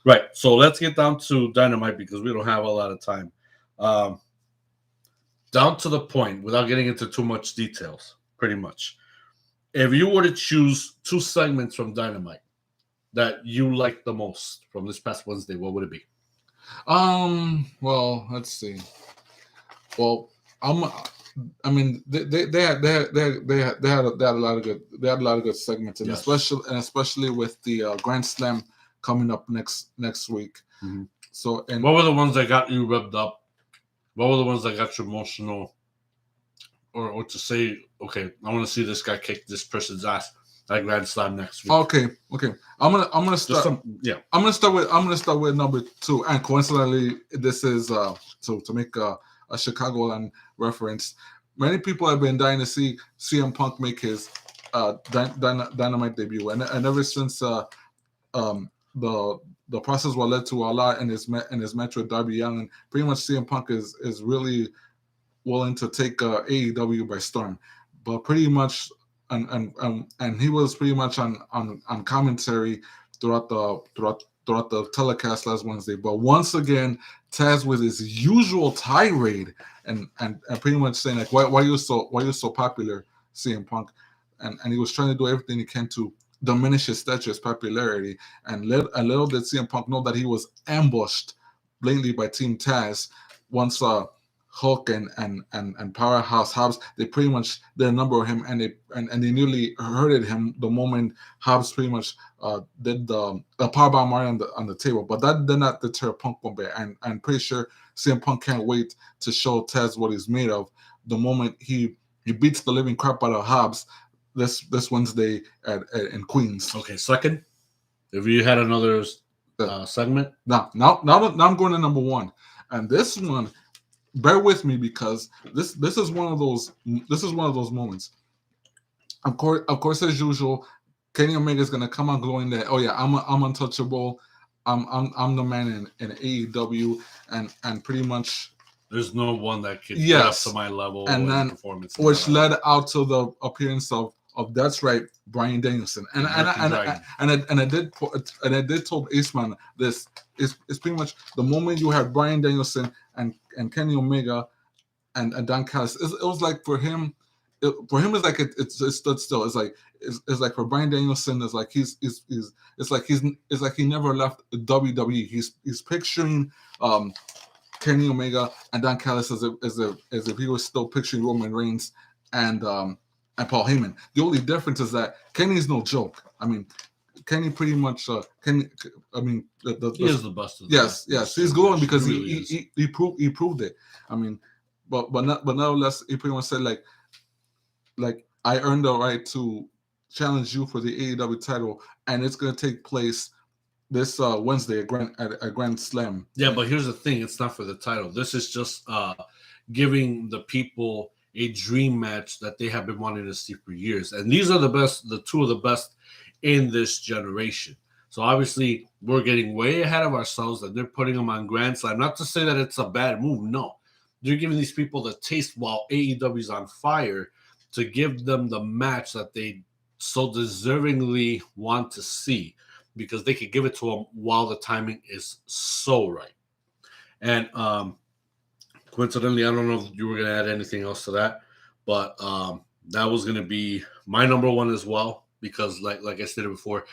Right. So let's get down to Dynamite because we don't have a lot of time. Down to the point, without getting into too much details, pretty much. If you were to choose 2 segments from Dynamite that you liked the most from this past Wednesday, what would it be? Well, let's see. Well, they had a lot of good segments, and yes. especially with the Grand Slam coming up next week. Mm-hmm. So, and what were the ones that got you revved up? What were the ones that got you emotional, or to say, okay, I want to see this guy kick this person's ass at Grand Slam next week? Okay. I'm gonna start. I'm gonna start with number 2, and coincidentally, this is to make a Chicagoland reference. Many people have been dying to see CM Punk make his Dynamite debut, and ever since the process what led to a lot in his match with Darby Allin, pretty much CM Punk is really willing to take AEW by storm. But pretty much, and he was pretty much on commentary throughout the telecast last Wednesday. But once again, Taz with his usual tirade and pretty much saying like, why you so popular, CM Punk, and he was trying to do everything he can to diminish his stature, his popularity, and little did CM Punk know that he was ambushed blatantly by Team Taz. Once Hulk and Powerhouse Hobbs, they pretty much did a number of him, and they nearly hurted him the moment Hobbs pretty much did the powerbomb on the table. But that did not deter Punk one bit, and I'm pretty sure CM Punk can't wait to show Taz what he's made of the moment he beats the living crap out of Hobbs this Wednesday in Queens. Okay, second, if you had another segment. Now I'm going to number one, and this one, bear with me because this is one of those moments. Of course, as usual, Kenny Omega is gonna come out glowing that, oh yeah, I'm untouchable, I'm the man in AEW, and pretty much there's no one that could get up to my level and then performance, which led out to the appearance of that's right, Bryan Danielson, and I did told Aceman this is pretty much the moment you had Bryan Danielson and Kenny Omega and Don Callis, it was like for him. It's like it stood still. It's like for Bryan Danielson, it's like it's like he never left WWE. He's picturing Kenny Omega and Don Callis as if he was still picturing Roman Reigns and Paul Heyman. The only difference is that Kenny's no joke. I mean, Kenny pretty much Kenny. I mean, he is the best. Yes, he's glowing because he proved it. I mean, but nonetheless, he pretty much said like I earned the right to challenge you for the AEW title, and it's going to take place this Wednesday at Grand Slam. Yeah, but here's the thing: it's not for the title. This is just giving the people a dream match that they have been wanting to see for years, and these are the two of the best in this generation. So obviously, we're getting way ahead of ourselves, and they're putting them on Grand Slam. Not to say that it's a bad move, no. They're giving these people the taste while AEW's on fire, to give them the match that they so deservingly want to see, because they could give it to them while the timing is so right. And coincidentally, I don't know if you were going to add anything else to that, but that was going to be my number one as well, because like I stated before,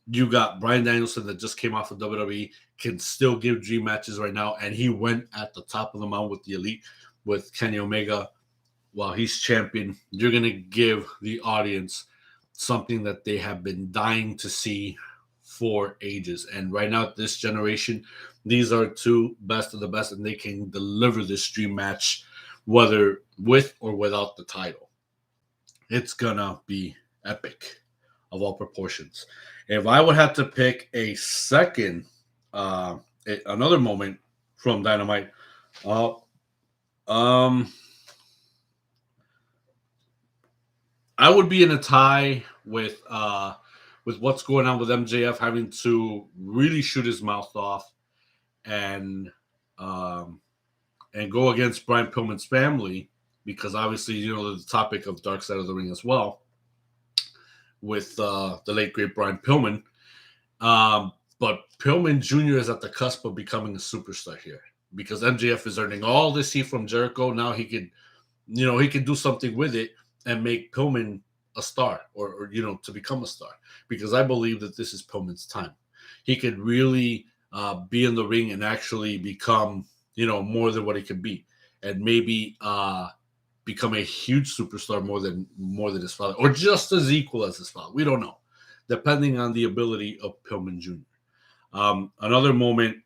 you got Bryan Danielson that just came off of WWE, can still give dream matches right now, and he went at the top of the mountain with the Elite, with Kenny Omega. While he's champion, you're going to give the audience something that they have been dying to see for ages. And right now, this generation, these are two best of the best, and they can deliver this dream match, whether with or without the title. It's going to be epic of all proportions. If I would have to pick a second, another moment from Dynamite, I would be in a tie with what's going on with MJF having to really shoot his mouth off and go against Brian Pillman's family, because obviously the topic of Dark Side of the Ring as well with the late great Brian Pillman. But Pillman Jr. is at the cusp of becoming a superstar here, because MJF is earning all this heat from Jericho. Now he could do something with it and make Pillman a star, or to become a star, because I believe that this is Pillman's time. He could really be in the ring and actually become, more than what he could be, and maybe become a huge superstar more than his father, or just as equal as his father. We don't know, depending on the ability of Pillman Jr. Another moment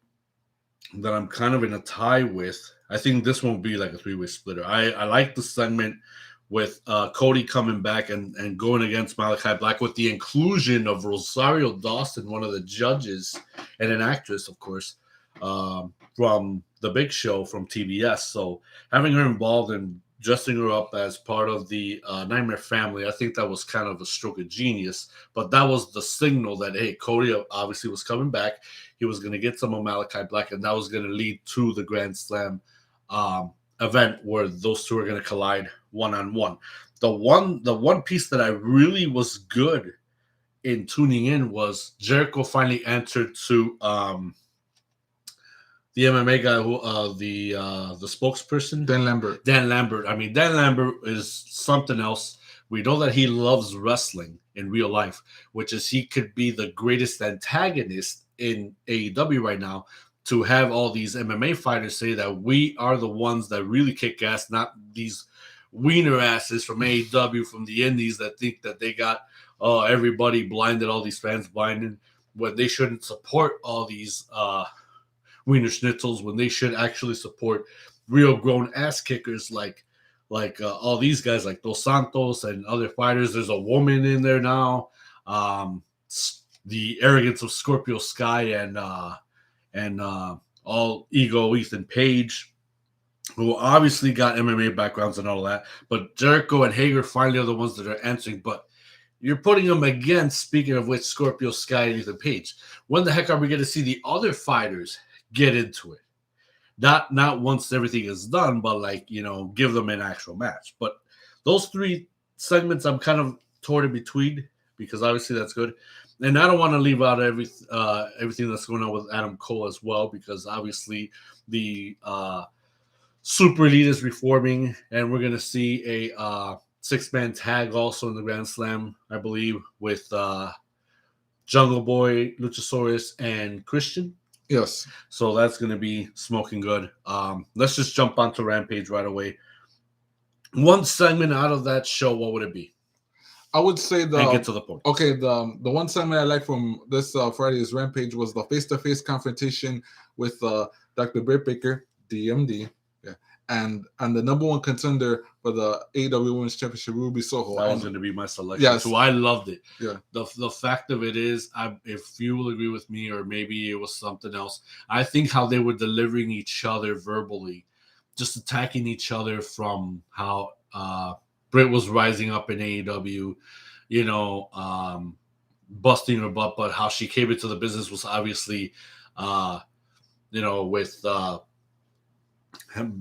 that I'm kind of in a tie with, I think this won't be like a three-way splitter. I like the segment with Cody coming back and going against Malachi Black, with the inclusion of Rosario Dawson, one of the judges, and an actress, of course, from The Big Show from TBS. So having her involved and dressing her up as part of the Nightmare family, I think that was kind of a stroke of genius. But that was the signal that, hey, Cody obviously was coming back. He was going to get some of Malachi Black, and that was going to lead to the Grand Slam event where those two are going to collide one-on-one. The one piece that I really was good in tuning in was Jericho finally answered to the MMA guy, who the spokesperson, Dan Lambert. I mean, Dan Lambert is something else. We know that he loves wrestling in real life, which is he could be the greatest antagonist in AEW right now, to have all these MMA fighters say that we are the ones that really kick ass, not these wiener asses from AEW, from the indies, that think that they got everybody blinded, all these fans blinded, when they shouldn't support all these wiener schnitzels, when they should actually support real grown ass kickers like all these guys like Dos Santos and other fighters. There's a woman in there now. the arrogance of Scorpio Sky and all ego Ethan Page, who obviously got MMA backgrounds and all that. But Jericho and Hager finally are the ones that are answering. But you're putting them against, speaking of which, Scorpio Sky and Ethan Page. When the heck are we going to see the other fighters get into it? Not once everything is done, but like, give them an actual match. But those three segments, I'm kind of torn in between because obviously that's good. And I don't want to leave out everything that's going on with Adam Cole as well, because obviously the Super Elite is reforming, and we're going to see a six-man tag also in the Grand Slam, I believe, with Jungle Boy, Luchasaurus, and Christian. Yes. So that's going to be smoking good. Let's just jump onto Rampage right away. One segment out of that show, what would it be? I would say And get to the point. Okay, the one segment I like from this Friday's Rampage was the face-to-face confrontation with Dr. Britt Baker, DMD, and the number one contender for the AEW Women's Championship, Ruby Soho. That was going to be my selection. Yes. So I loved it. Yeah. The fact of it is, if you will agree with me, or maybe it was something else, I think how they were delivering each other verbally, just attacking each other from how Britt was rising up in AEW, busting her butt, but how she came into the business was obviously, with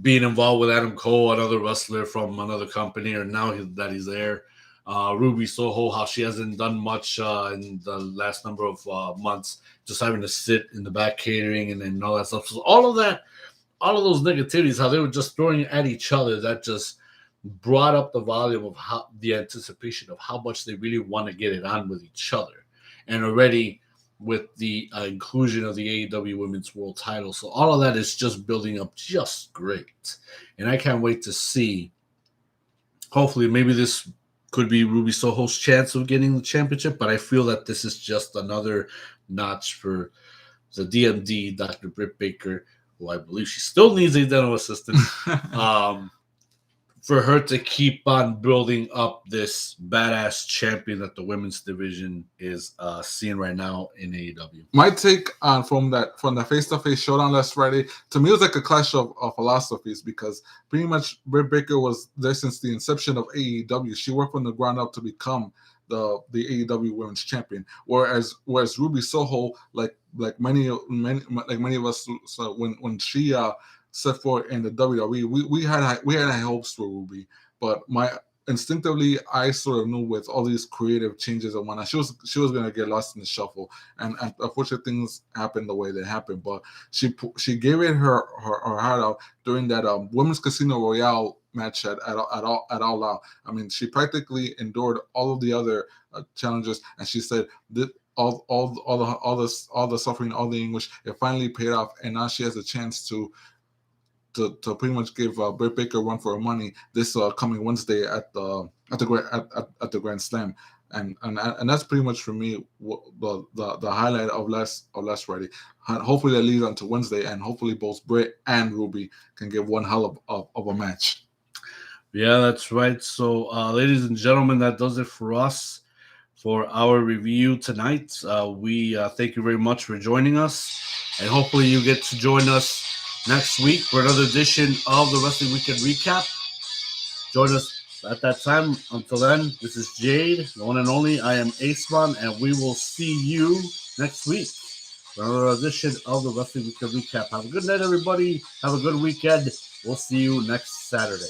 being involved with Adam Cole, another wrestler from another company, or now that he's there. Ruby Soho, how she hasn't done much in the last number of months, just having to sit in the back catering and all that stuff. So all of those negativities, how they were just throwing at each other, that just brought up the volume of how the anticipation of how much they really want to get it on with each other. And already with the inclusion of the AEW Women's World Title. So all of that is just building up just great. And I can't wait to see, hopefully maybe this could be Ruby Soho's chance of getting the championship, but I feel that this is just another notch for the DMD, Dr. Britt Baker, who I believe she still needs a dental assistant, for her to keep on building up this badass champion that the women's division is seeing right now in AEW. My take from the face-to-face showdown last Friday, to me, it was like a clash of philosophies, because pretty much Britt Baker was there since the inception of AEW. She worked from the ground up to become the AEW Women's Champion, whereas Ruby Soho, like many of us, so when she set forth in the WWE, we had high hopes for Ruby, but instinctively I sort of knew with all these creative changes and whatnot, she was going to get lost in the shuffle, and unfortunately things happened the way they happened. But she gave it her heart out during that Women's Casino Royale match at All Out. I mean, she practically endured all of the other challenges, and she said that all the suffering, all the anguish, it finally paid off, and now she has a chance to pretty much give Britt Baker a run for her money this coming Wednesday at the Grand Slam, and that's pretty much for me the highlight of last Friday. Hopefully that leads on to Wednesday, and hopefully both Britt and Ruby can give one hell of a match. Yeah, that's right. So, ladies and gentlemen, that does it for us for our review tonight. We thank you very much for joining us, and hopefully you get to join us next week for another edition of the Wrestling Weekend Recap. Join us at that time. Until then, this is Jade, the one and only. I am Aceman, and we will see you next week for another edition of the Wrestling Weekend Recap. Have a good night, everybody. Have a good weekend. We'll see you next Saturday.